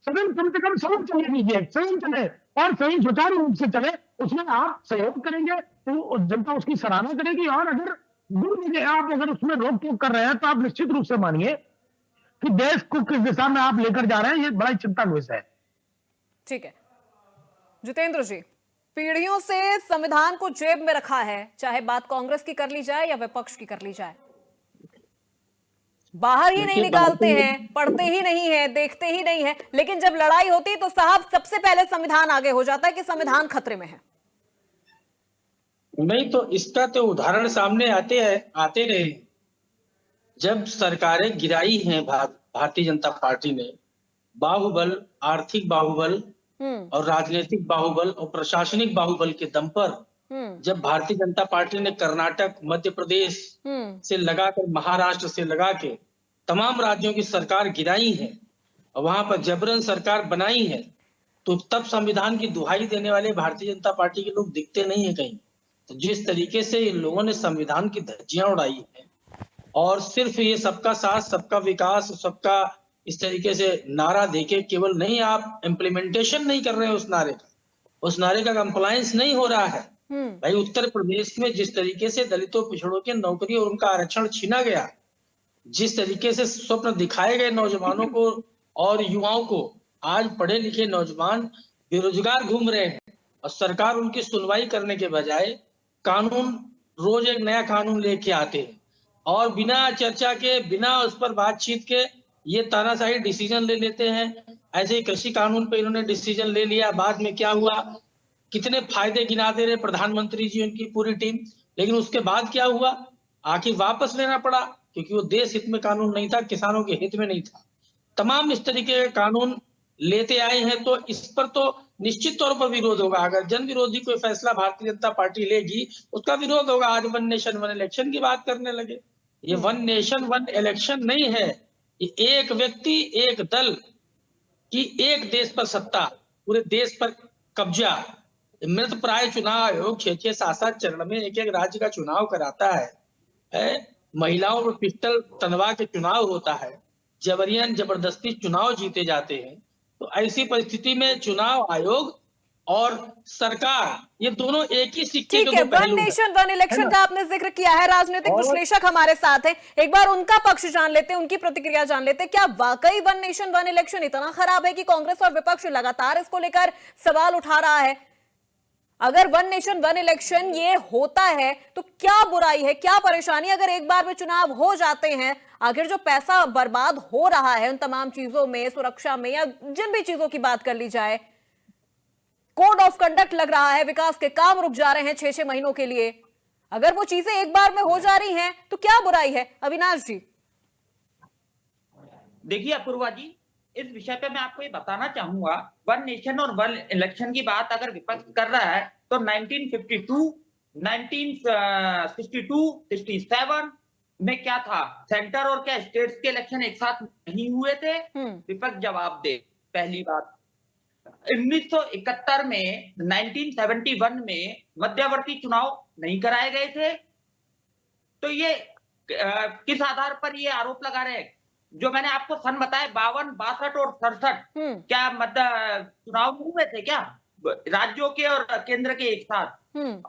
सदन कम से कम सदन चले दीजिए, सदन चले और सही सुचारू रूप से चले, उसमें आप सहयोग करेंगे तो जनता उसकी सराहना करेगी। और अगर आप अगर उसमें रोक टोक कर रहे हैं, तो आप निश्चित रूप से मानिए कि देश को किस दिशा में आप लेकर जा रहे हैं, ये बड़ा चिंता का विषय है। ठीक है जितेंद्र जी, पीढ़ियों से संविधान को जेब में रखा है, चाहे बात कांग्रेस की कर ली जाए या विपक्ष की कर ली जाए, बाहर ही नहीं निकालते हैं, पढ़ते ही नहीं है, देखते ही नहीं है, लेकिन जब लड़ाई होती तो साहब सबसे पहले संविधान आगे हो जाता है कि संविधान खतरे में है। नहीं तो इसका तो उदाहरण सामने आते रहे। जब सरकारें गिराई हैं भारतीय जनता पार्टी ने, बाहुबल, आर्थिक बाहुबल और राजनीतिक बाहुबल और प्रशासनिक बाहुबल के दम पर जब भारतीय जनता पार्टी ने कर्नाटक, मध्य प्रदेश से लगाकर महाराष्ट्र से लगा के तमाम राज्यों की सरकार गिराई है और वहां पर जबरन सरकार बनाई है, तो तब संविधान की दुहाई देने वाले भारतीय जनता पार्टी के लोग दिखते नहीं है कहीं। तो जिस तरीके से इन लोगों ने संविधान की धज्जियां उड़ाई है और सिर्फ ये सबका साथ, सबका विकास, सबका इस तरीके से नारा देके केवल नहीं, आप इम्प्लीमेंटेशन नहीं कर रहे हैं उस नारे का कंप्लायंस नहीं हो रहा है। भाई उत्तर प्रदेश में जिस तरीके से दलितों, पिछड़ों की नौकरी और उनका आरक्षण छीना गया, जिस तरीके से स्वप्न दिखाए गए नौजवानों को और युवाओं को, आज पढ़े लिखे नौजवान बेरोजगार घूम रहे हैं और सरकार उनकी सुनवाई करने के बजाय कानून, रोज एक नया कानून लेके आते हैं और बिना चर्चा के, बिना उस पर बातचीत के ये तानाशाही डिसीजन ले लेते हैं। ऐसे ही कृषि कानून पे इन्होंने डिसीजन ले लिया, बाद में क्या हुआ, कितने फायदे गिनाते रहे प्रधानमंत्री जी, उनकी पूरी टीम, लेकिन उसके बाद क्या हुआ, आखिर वापस लेना पड़ा क्योंकि वो देश हित में कानून नहीं था, किसानों के हित में नहीं था। तमाम इस तरीके के कानून लेते आए हैं, तो इस पर तो निश्चित तौर पर विरोध होगा। अगर जन विरोधी कोई फैसला भारतीय जनता पार्टी लेगी, उसका विरोध होगा। आज वन नेशन वन इलेक्शन की बात करने लगे। ये वन नेशन वन इलेक्शन नहीं है, ये एक व्यक्ति एक दल की एक देश पर सत्ता, पूरे देश पर कब्जा। मृत प्राय चुनाव आयोग 6-6 7-7 चरण में एक एक राज्य का चुनाव कराता है। महिलाओं पर पिस्टल तनवा के चुनाव होता है, जबरियन जबरदस्ती चुनाव जीते जाते हैं। तो ऐसी परिस्थिति में चुनाव आयोग और सरकार, ये दोनों एक ही सिक्के ठीक के है, दो वन पहलू हैं। नेशन वन इलेक्शन का आपने जिक्र किया है, राजनीतिक और- विश्लेषक हमारे साथ हैं, एक बार उनका पक्ष जान लेते हैं, उनकी प्रतिक्रिया जान लेते हैं। क्या वाकई वन नेशन वन इलेक्शन इतना खराब है कि कांग्रेस और विपक्ष लगातार इसको लेकर सवाल उठा रहा है? अगर वन नेशन वन इलेक्शन ये होता है तो क्या बुराई है, क्या परेशानी? अगर एक बार में चुनाव हो जाते हैं, आखिर जो पैसा बर्बाद हो रहा है उन तमाम चीजों में, सुरक्षा में या जिन भी चीजों की बात कर ली जाए, कोड ऑफ कंडक्ट लग रहा है, विकास के काम रुक जा रहे हैं 6-6 महीनों के लिए, अगर वो चीजें एक बार में हो जा रही हैं तो क्या बुराई है? अविनाश जी। देखिए अपूर्वा जी, इस विषय पे मैं आपको ये बताना चाहूंगा, वन नेशन और वन इलेक्शन की बात अगर विपक्ष कर रहा है तो 1952, 1962, 67 में क्या था, सेंटर और क्या स्टेट्स के इलेक्शन एक साथ नहीं हुए थे? विपक्ष जवाब दे। पहली बात, 1971 में 1971 में मध्यवर्ती चुनाव नहीं कराए गए थे। तो ये किस आधार पर ये आरोप लगा रहे हैं? जो मैंने आपको सन बताया 52, 62 और 67, क्या चुनाव नहीं हुए थे क्या राज्यों के और केंद्र के एक साथ?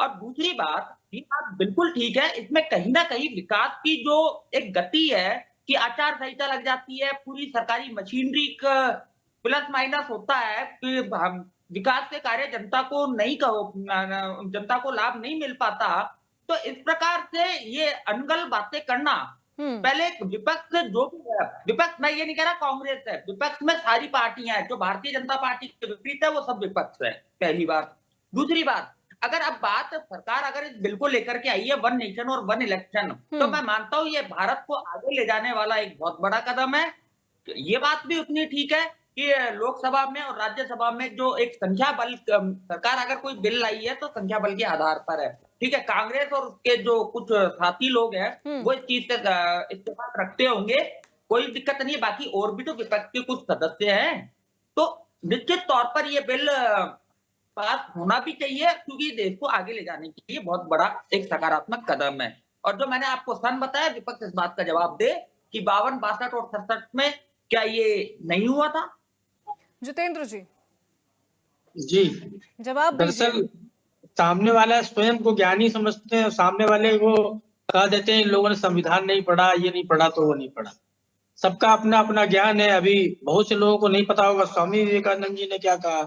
और दूसरी बात, ये बात बिल्कुल ठीक है, इसमें कहीं ना कहीं विकास की जो एक गति है कि आचार संहिता लग जाती है, पूरी सरकारी मशीनरी प्लस माइनस होता है कि विकास के कार्य जनता को नहीं जनता को लाभ नहीं मिल पाता। तो इस प्रकार से ये अनगल बातें करना, पहले विपक्ष से जो भी है, विपक्ष मैं ये नहीं कह रहा कांग्रेस है, विपक्ष में सारी पार्टियां हैं, जो भारतीय जनता पार्टी के विपरीत है वो सब विपक्ष है, पहली बात। दूसरी बात, अगर अब बात सरकार अगर इस बिल को लेकर के आई है वन नेशन और वन इलेक्शन, तो मैं मानता हूं ये भारत को आगे ले जाने वाला एक बहुत बड़ा कदम है। ये बात भी उतनी ठीक है कि लोकसभा में और राज्यसभा में जो एक संख्या बल, सरकार अगर कोई बिल लाई है तो संख्या बल के आधार पर है, ठीक है। कांग्रेस और उसके जो कुछ साथी लोग हैं वो इस चीज से इत्तेफाक रखते होंगे, कोई दिक्कत नहीं है। बाकी और भी तो विपक्ष के कुछ सदस्य हैं, तो निश्चित तौर पर ये बिल पास होना भी चाहिए, क्योंकि देश को आगे ले जाने के लिए बहुत बड़ा एक सकारात्मक कदम है। और जो मैंने आपको सन बताया, विपक्ष इस बात का जवाब दे कि 52, 62 और 67 में क्या ये नहीं हुआ था? जितेंद्र जी जी, जवाब दीजिए। दरअसल सामने वाला स्वयं को ज्ञानी समझते हैं, सामने वाले को कह देते हैं इन लोगों ने संविधान नहीं पढ़ा, ये नहीं पढ़ा तो वो नहीं पढ़ा। सबका अपना अपना ज्ञान है। अभी बहुत से लोगों को नहीं पता होगा स्वामी विवेकानंद जी ने क्या कहा,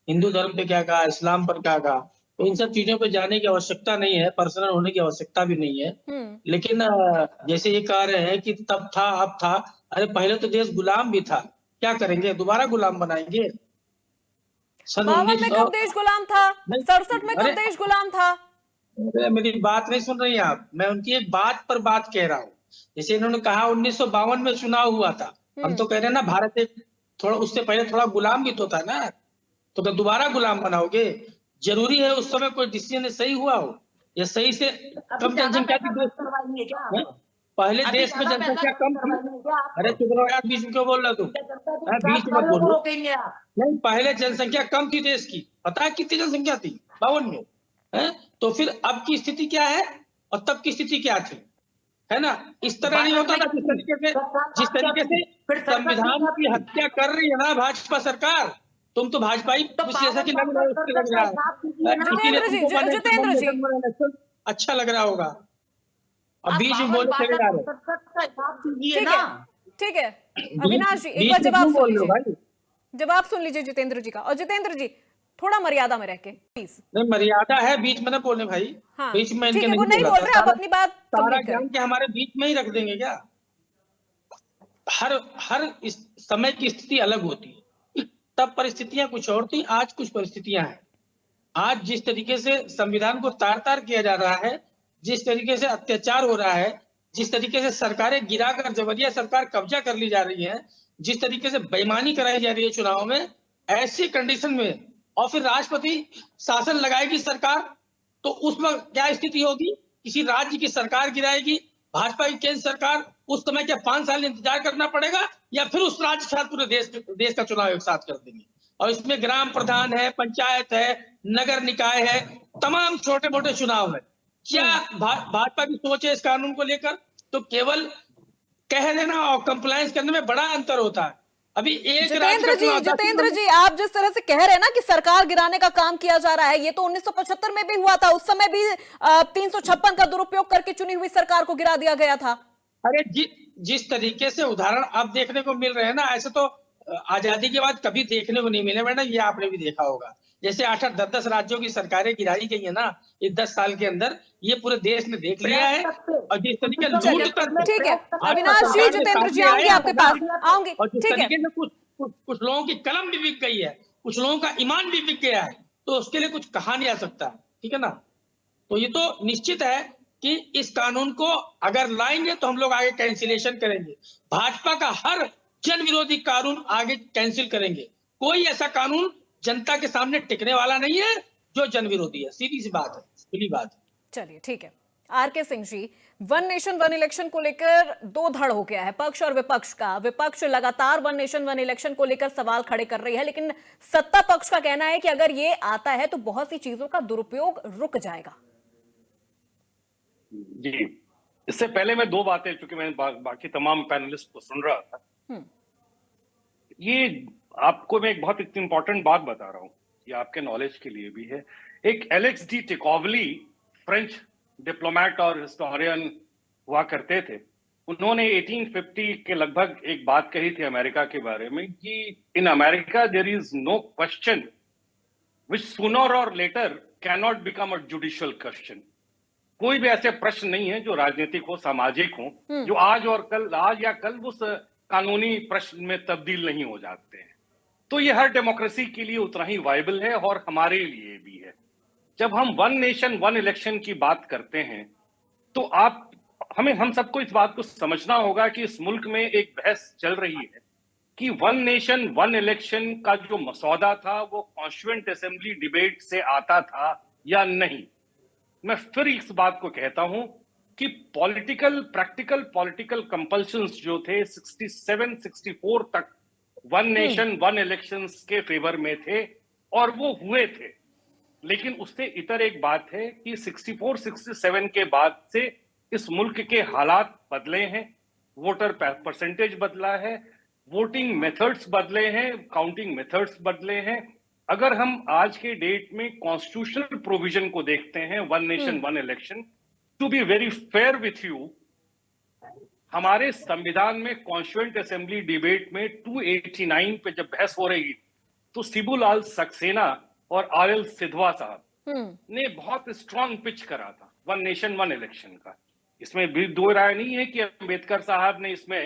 हिंदू धर्म पे क्या कहा, इस्लाम पर क्या कहा। तो इन सब चीजों पे जाने की आवश्यकता नहीं है, पर्सनल होने की आवश्यकता भी नहीं है। लेकिन जैसे ये कह रहे हैं कि तब था अब था, अरे पहले तो देश गुलाम भी था, क्या करेंगे, दोबारा गुलाम बनाएंगे? सन 52 में कब देश गुलाम था? 67 में कब अरे- देश गुलाम था? मेरी बात नहीं सुन रही हैं आप, मैं उनकी एक बात पर बात कह रहा हूँ। जैसे इन्होंने कहा 1952 में चुनाव हुआ था, हम तो कह रहे हैं ना भारत एक थोड़ा उससे पहले थोड़ा गुलाम भी तो था ना, तो क्या दोबारा गुलाम बनाओगे? जरूरी है उस समय कोई डिसीजन सही हुआ हो या सही से कम जनसंख्या की देश हैं? पहले देश में जनसंख्या कम थी। अरे चुप रहो यार, बीच में क्यों बोल रहा तू? बीच में बोलो। नहीं, पहले जनसंख्या कम थी देश की, पता है कितनी जनसंख्या थी 52 में? है तो फिर अब की स्थिति क्या है और तब की स्थिति क्या थी, है ना? इस तरह नहीं होता था। जिस तरीके से संविधान की हत्या कर रही है ना भाजपा सरकार, तुम तो भाजपाई जैसा कि लग रहा है, उससे लग रहा है। जितेंद्र जी अच्छा लग रहा होगा, अब बीच में बोले चले जा रहे। ठीक है अविनाश जी, एक बीच बार में जवाब क्यों सुन बोल रहे हो भाई? लीजिए, जवाब सुन लीजिए जितेंद्र जी का। और जितेंद्र जी थोड़ा मर्यादा में रह के प्लीज। नहीं, मर्यादा है, बीच में ना बोले भाई। हाँ, बीच में ठीक इनके है, वो नहीं बोल रहे, आप अपनी बात सारा कंप्लीट ज्ञान करें। के हमारे बीच में ही रख देंगे क्या? हर इस समय की स्थिति अलग होती है, तब परिस्थितियां कुछ और थी, आज कुछ परिस्थितियां हैं। आज जिस तरीके से संविधान को तार तार किया जा रहा है, जिस तरीके से अत्याचार हो रहा है, जिस तरीके से सरकारें गिराकर जबरिया सरकार कब्जा कर ली जा रही है, जिस तरीके से बेईमानी कराई जा रही है चुनाव में, ऐसी कंडीशन में और फिर राष्ट्रपति शासन लगाएगी सरकार, तो उस वक्त क्या स्थिति होगी? किसी राज्य की सरकार गिराएगी भाजपा की केंद्र सरकार, उस समय क्या 5 साल इंतजार करना पड़ेगा या फिर उस राज्य के साथ पूरे देश का चुनाव एक साथ कर देंगे? और इसमें ग्राम प्रधान है, पंचायत है, नगर निकाय है, तमाम छोटे मोटे चुनाव है। क्या भाजपा की सोच है इस कानून को लेकर? तो केवल कह देना और कंप्लायंस करने में बड़ा अंतर होता है। अभी एक जितेंद्र जी, आप जिस तरह से कह रहे हैं ना कि सरकार गिराने का काम किया जा रहा है, ये तो 1975 में भी हुआ था। उस समय भी 356 का दुरुपयोग करके चुनी हुई सरकार को गिरा दिया गया था। अरे जिस तरीके से उदाहरण अब देखने को मिल रहे हैं ना, ऐसे तो आजादी के बाद कभी देखने को नहीं मिले मैडम, ये आपने भी देखा होगा। जैसे 8-8, 10-10 राज्यों की सरकारें गिराई गई है ना इस 10 साल के अंदर, ये पूरे देश ने देख लिया है। और जिस तरीके लूट, ठीक है अविनाश जी, जितेंद्र जी आऊंगी आपके पास, आऊंगी। और जिस ठीक है, तरीके से कुछ लोगों की कलम भी बिक गई है, कुछ लोगों का ईमान भी बिक गया है, तो उसके लिए कुछ कहा नहीं जा सकता, ठीक है ना? तो ये तो निश्चित है कि इस कानून को अगर लाएंगे तो हम लोग आगे कैंसिलेशन करेंगे। भाजपा का हर जन विरोधी कानून आगे कैंसिल करेंगे। कोई ऐसा कानून जनता के सामने टिकने वाला नहीं है जो जन विरोधी है। सीधी सी बात है, खुली बात है। चलिए ठीक है। R K Singh ji, one nation one election को लेकर दो धड़ हो गया है पक्ष और विपक्ष का। विपक्ष लगातार वन नेशन वन इलेक्शन को लेकर सवाल खड़े कर रही है, लेकिन सत्ता पक्ष का कहना है कि अगर ये आता है तो बहुत सी चीजों का दुरुपयोग रुक जाएगा। जी, इससे पहले मैं दो बातें, क्योंकि मैं बाकी तमाम पैनलिस्ट को सुन रहा था, ये आपको मैं एक बहुत इंपॉर्टेंट बात बता रहा हूं, ये आपके नॉलेज के लिए भी है। एक एलेक्स डी टिकॉवली फ्रेंच डिप्लोमेट और हिस्टोरियन हुआ करते थे। उन्होंने 1850 के लगभग एक बात कही थी अमेरिका के बारे में कि in America there is no question which sooner और later can not become a judicial question. कोई भी ऐसे प्रश्न नहीं है जो राजनीतिक हो, सामाजिक हो, जो आज या कल उस कानूनी प्रश्न में तब्दील नहीं हो जाते हैं। तो ये हर डेमोक्रेसी के लिए उतना ही वायबल है और हमारे लिए भी है। जब हम वन नेशन वन इलेक्शन की बात करते हैं तो हम सबको इस बात को समझना होगा कि इस मुल्क में एक बहस चल रही है कि वन नेशन वन इलेक्शन का जो मसौदा था वो कॉन्स्टिट्यूएंट असेंबली डिबेट से आता था या नहीं। मैं फिर इस बात को कहता हूं कि प्रैक्टिकल पॉलिटिकल कंपल्शंस जो थे 67-64 तक वन नेशन वन इलेक्शंस के फेवर में थे और वो हुए थे। लेकिन उससे इतर एक बात है कि 64-67 के बाद से इस मुल्क के हालात बदले हैं, वोटर परसेंटेज बदला है, वोटिंग मेथड्स बदले हैं, काउंटिंग मेथड्स बदले हैं। अगर हम आज के डेट में कॉन्स्टिट्यूशनल प्रोविजन को देखते हैं one nation one election, to be very fair with you, हमारे संविधान में कॉन्स्टिट्यूएंट असेंबली डिबेट में 289 पे जब बहस हो रही तो शिबूलाल सक्सेना और आरएल सिधवा साहब ने बहुत स्ट्रांग पिच करा था वन नेशन वन इलेक्शन का। इसमें भी दो राय नहीं है कि अंबेडकर साहब ने इसमें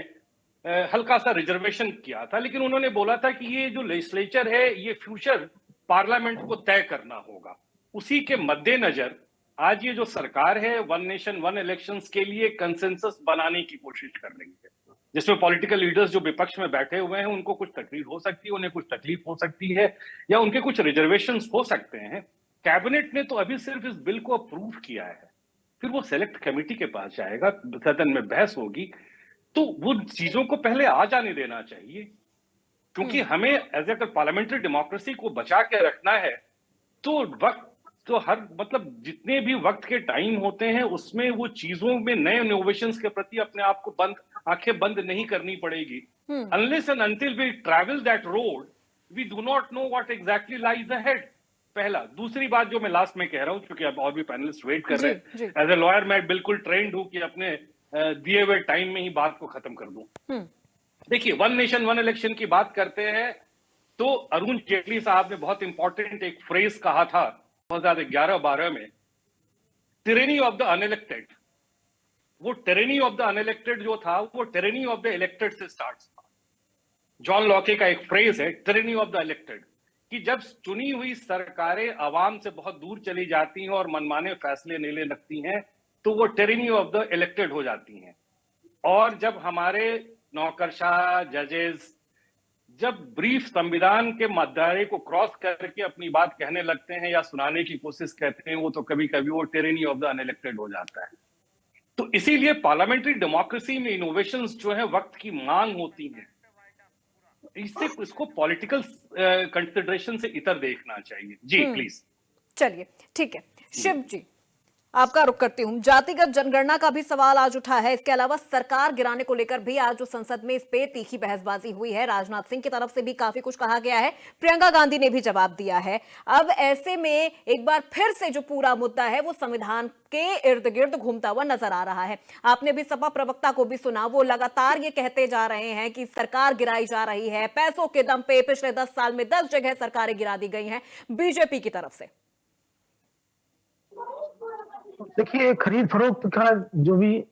हल्का सा रिजर्वेशन किया था, लेकिन उन्होंने बोला था कि ये जो लेजिस्लेचर है ये फ्यूचर पार्लियामेंट को तय करना होगा। उसी के मद्देनजर आज ये जो सरकार है वन नेशन वन इलेक्शंस के लिए कंसेंसस बनाने की कोशिश कर रही है, जिसमें पॉलिटिकल लीडर्स जो विपक्ष में बैठे हुए हैं उनको कुछ तकलीफ हो सकती है, उन्हें कुछ तकलीफ हो सकती है या उनके कुछ रिजर्वेशंस हो सकते हैं। कैबिनेट ने तो अभी सिर्फ इस बिल को अप्रूव किया है, फिर वो सेलेक्ट कमेटी के पास जाएगा, सदन में बहस होगी, तो वो चीजों को पहले आ जाने देना चाहिए। क्योंकि हमें एज ए पार्लियामेंट्री डेमोक्रेसी को बचा के रखना है तो वक्त तो जितने भी वक्त के टाइम होते हैं उसमें वो चीजों में नए इनोवेशंस के प्रति अपने आप को आंखें बंद नहीं करनी पड़ेगी। Unless and until we travel that road we do not know what exactly lies ahead. पहला। दूसरी बात जो मैं लास्ट में कह रहा हूं, क्योंकि अब और भी पैनलिस्ट वेट कर रहे हैं, एज ए लॉयर मैं बिल्कुल ट्रेंड हूं कि अपने दिए हुए टाइम में ही बात को खत्म कर दूं। देखिए, वन नेशन वन इलेक्शन की बात करते हैं तो अरुण जेटली साहब ने बहुत इंपॉर्टेंट एक फ्रेज कहा था 2011-12 में, टिरेनी ऑफ द अनइलेक्टेड। वो टिरेनी ऑफ द अनइलेक्टेड जो था वो टिरेनी ऑफ द इलेक्टेड से स्टार्ट था। जॉन लॉके का एक फ्रेज है टिरेनी ऑफ द इलेक्टेड, कि जब चुनी हुई सरकारें आवाम से बहुत दूर चली जाती हैं और मनमाने फैसले लेने लगती हैं तो वो टिरेनी ऑफ द इलेक्टेड हो जाती हैं। और जब हमारे नौकरशाह, जजेस, जब ब्रीफ संविधान के मध्याह्न को क्रॉस करके अपनी बात कहने लगते हैं या सुनाने की कोशिश करते हैं, वो तो कभी कभी वो टेरेनी ऑफ द अनइलेक्टेड हो जाता है। तो इसीलिए पार्लियामेंट्री डेमोक्रेसी में इनोवेशंस जो है वक्त की मांग होती हैं, इससे इसको पॉलिटिकल कंसिडरेशन से इतर देखना चाहिए। जी प्लीज। चलिए ठीक है, शिव जी आपका रुख करती हूं। जातिगत जनगणना का भी सवाल आज उठा है। इसके अलावा सरकार गिराने को लेकर भी आज जो संसद में इस पे तीखी बहसबाजी हुई है, राजनाथ सिंह की तरफ से भी काफी कुछ कहा गया है, प्रियंका गांधी ने भी जवाब दिया है। अब ऐसे में एक बार फिर से जो पूरा मुद्दा है वो संविधान के इर्द गिर्द घूमता हुआ नजर आ रहा है। आपने भी सपा प्रवक्ता को भी सुना, वो लगातार ये कहते जा रहे हैं कि सरकार गिराई जा रही है, पैसों के दम पे पिछले 10 साल में 10 जगह सरकारें गिरा दी गई हैं बीजेपी की तरफ से। देखिए, खरीद फरोख्त का जो भी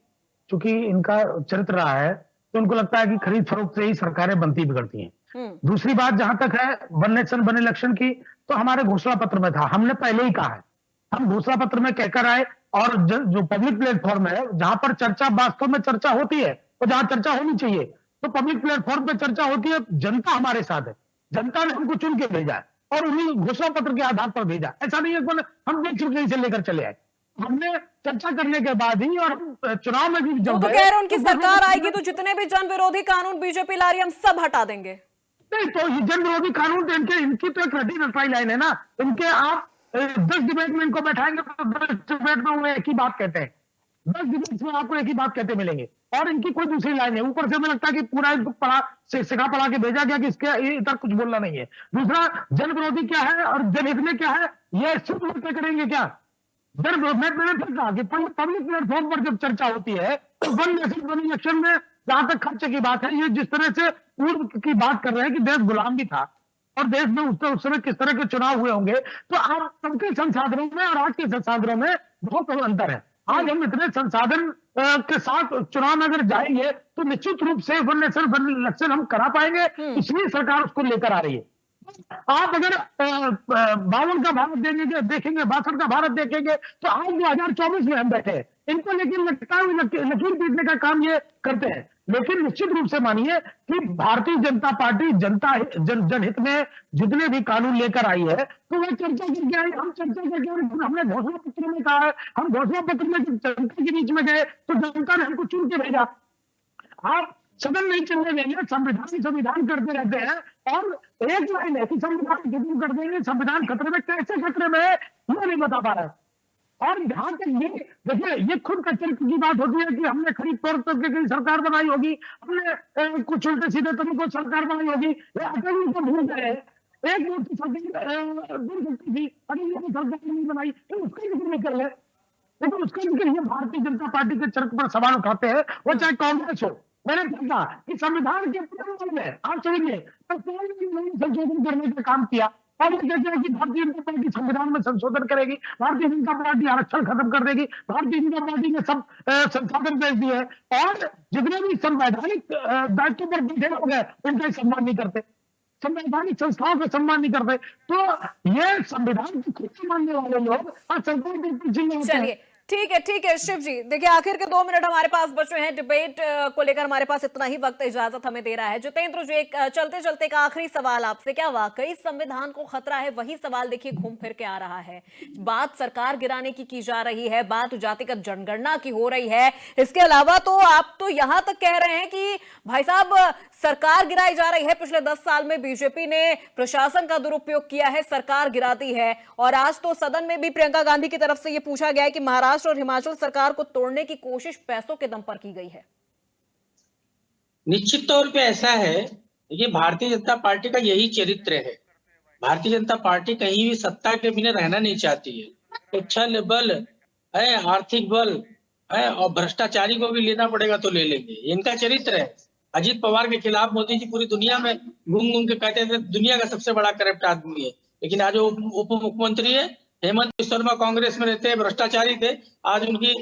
चूंकि इनका चरित्र रहा है, तो उनको लगता है कि खरीद फरोख्त से ही सरकारें बनती बिगड़ती हैं। दूसरी बात जहां तक है वन नेशन वन इलेक्शन की, तो हमारे घोषणा पत्र में था, हमने पहले ही कहा है, हम घोषणा पत्र में कहकर आए, और जो पब्लिक प्लेटफॉर्म है जहां पर चर्चा वास्तव में चर्चा होती है, तो जहां चर्चा होनी चाहिए, तो पब्लिक प्लेटफॉर्म पर चर्चा होती है, जनता हमारे साथ है, जनता ने हमको चुन के भेजा है और उन्हीं घोषणा पत्र के आधार पर भेजा। ऐसा नहीं है कि हम देख चुके से लेकर चले आए, हमने चर्चा करने के बाद ही, और चुनाव में भी जब तो कह रहे उनकी सरकार आएगी तो जितने भी जन विरोधी कानून बीजेपी ला रही है हम सब हटा देंगे। नहीं, तो ये जन विरोधी कानून तो इनकी तो एक रटी रटाई लाइन है ना। इनके आप 10 डिबेट में इनको बैठाएंगे तो 10 डिबेट में वो एक ही बात कहते हैं, 10 डिबेट में आपको एक ही बात कहते मिलेंगे, और इनकी कोई दूसरी लाइन है। ऊपर से मुझे लगता है कि पूरा इनको सिखा पढ़ा के भेजा गया कि इसके इधर कुछ बोलना नहीं है। दूसरा, जन विरोधी क्या है और जनहित में क्या है, ये सिर्फ तय करेंगे क्या? मैंने फिर कहा कि पब्लिक प्लेटफॉर्म पर जब चर्चा होती है तो वन नेशन वन इलेक्शन में जहां तक खर्चे की बात है, ये जिस तरह से पूर्व की बात कर रहे हैं कि देश गुलाम भी था और देश में उस समय किस तरह के चुनाव हुए होंगे, तो आप सबके संसाधनों में और आज के संसाधनों में बहुत अंतर है। आज हम इतने संसाधन के साथ चुनाव में अगर जाएंगे तो निश्चित रूप से वन नेशन वन इलेक्शन हम करा पाएंगे, इसलिए सरकार उसको लेकर आ रही है। आप अगर 52 का भारत देखेंगे, 62 का भारत देखेंगे, तो आज 2024 में हम बैठे हैं, इनको लेकिन लगता है लकीर पीटने का काम ये करते हैं। लेकिन निश्चित रूप से मानिए कि भारतीय जनता पार्टी जनहित में जितने भी कानून लेकर आई है, तो वह चर्चा करके आई, हम चर्चा करके, हमने घोषणा पत्र में कहा है, हम घोषणा पत्र में जब जनता के बीच में गए तो जनता ने हमको चुन के भेजा। आप सदन नहीं चलने देंगे, संविधान करते रहते हैं, और एक लाइन है कि संविधान खत्म कर देंगे, संविधान खतरे में, कैसे खतरे में है ये नहीं बता पा रहा है। और जहां तक ये देखिए, ये खुद का चरित्र की बात होती है कि हमने खरीद फरोख्त करके सरकार बनाई होगी, हमने कुछ उल्टे सीधे तरीकों से सरकार बनाई होगी, ये अटल जी को भूल गए। एक मूर्ति सरकार दूर सकती थी, अटल जी ने सरकार नहीं बनाई, तो उसका जिक्र नहीं कर ले, लेकिन उसका जिक्र ये भारतीय जनता पार्टी के चरित्र पर सवाल उठाते हैं, वो चाहे कांग्रेस हो। मैंने कहा कि संविधान के प्रारंभ में आप समझिए संशोधन करने का काम किया, और ये कहते हैं कि भारतीय जनता पार्टी संविधान में संशोधन करेगी, भारतीय जनता पार्टी आरक्षण खत्म कर देगी, भारतीय जनता पार्टी ने सब संसाधन भेज दिए, और जितने भी संवैधानिक दायित्व पर बैठे लोग हैं उनका सम्मान नहीं करते, संवैधानिक संस्थाओं का सम्मान नहीं करते। तो ये संविधान को खुद मानने वाले लोग आज सरकार के पीछे हैं। ठीक है शिव जी, देखिए आखिर के 2 मिनट हमारे पास बचे हैं, डिबेट को लेकर हमारे पास इतना ही वक्त इजाजत हमें दे रहा है। जितेंद्र जी, एक चलते चलते का आखिरी सवाल आपसे, क्या वाकई संविधान को खतरा है? वही सवाल देखिए घूम फिर के आ रहा है, बात सरकार गिराने की जा रही है, बात जातिगत जनगणना की हो रही है, इसके अलावा तो आप तो यहां तक कह रहे हैं कि भाई साहब सरकार गिराई जा रही है, पिछले 10 साल में बीजेपी ने प्रशासन का दुरुपयोग किया है, सरकार गिराती है। और आज तो सदन में भी प्रियंका गांधी की तरफ से यह पूछा गया है कि महाराष्ट्र और हिमाचल सरकार को तोड़ने की कोशिश पैसों के दम पर की गई है। निश्चित तौर पे ऐसा है, ये भारतीय जनता पार्टी का यही चरित्र है। भारतीय जनता पार्टी कहीं भी सत्ता के बिना रहना नहीं चाहती है, तो छल बल है, आर्थिक बल है, और भ्रष्टाचारी को भी लेना पड़ेगा तो ले लेंगे, इनका चरित्र है। अजीत पवार के खिलाफ मोदी जी पूरी दुनिया में घूम घूम के कहते थे दुनिया का सबसे बड़ा करप्ट आदमी है, लेकिन आज वो उप मुख्यमंत्री है। हेमंत बिस्वा शर्मा कांग्रेस में रहते, भ्रष्टाचारी थे, आज उनकी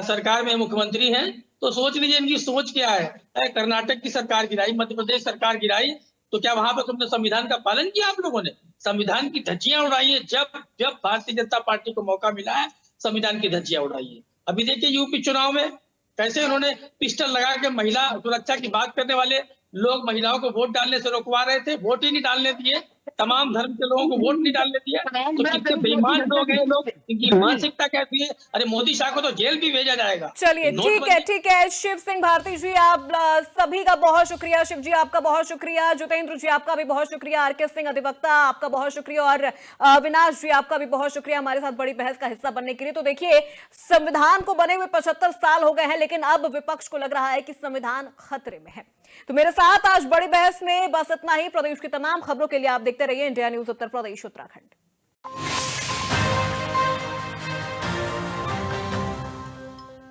सरकार में मुख्यमंत्री हैं। तो सोच लीजिए इनकी सोच क्या है। कर्नाटक की सरकार गिराई, मध्य प्रदेश सरकार गिराई, तो क्या वहां पर तुमने संविधान का पालन किया? आप लोगों ने संविधान की धज्जियां उड़ाई है। जब भारतीय जनता पार्टी को मौका मिला है, संविधान की धज्जियां उड़ाई है। अभी देखिए यूपी चुनाव में कैसे उन्होंने पिस्टल लगा के महिला सुरक्षा की बात करने वाले लोग महिलाओं को वोट डालने से रोकवा रहे थे, वोट ही नहीं डालने दिए, तमाम धर्म के लोगों को वोट नहीं डालने दिया। तो कितने बेईमान लोग हैं लोग, इनकी मानसिकता कैसी है? अरे मोदी शाह को तो जेल भी भेजा जाएगा। चलिए ठीक है शिव सिंह भारती जी, आप सभी का बहुत शुक्रिया। शिव जी आपका बहुत शुक्रिया, जितेंद्र जी आपका भी बहुत शुक्रिया, आरके सिंह अधिवक्ता आपका बहुत शुक्रिया, और अविनाश जी आपका भी बहुत शुक्रिया हमारे साथ बड़ी बहस का हिस्सा बनने के लिए। तो देखिए, संविधान को बने हुए 75 साल हो गए हैं, लेकिन अब विपक्ष को लग रहा है कि संविधान खतरे में है। तो मेरे साथ आज बड़ी बहस में बस इतना ही। प्रदेश की तमाम खबरों के लिए आप देखते रहिए इंडिया न्यूज उत्तर प्रदेश उत्तराखंड।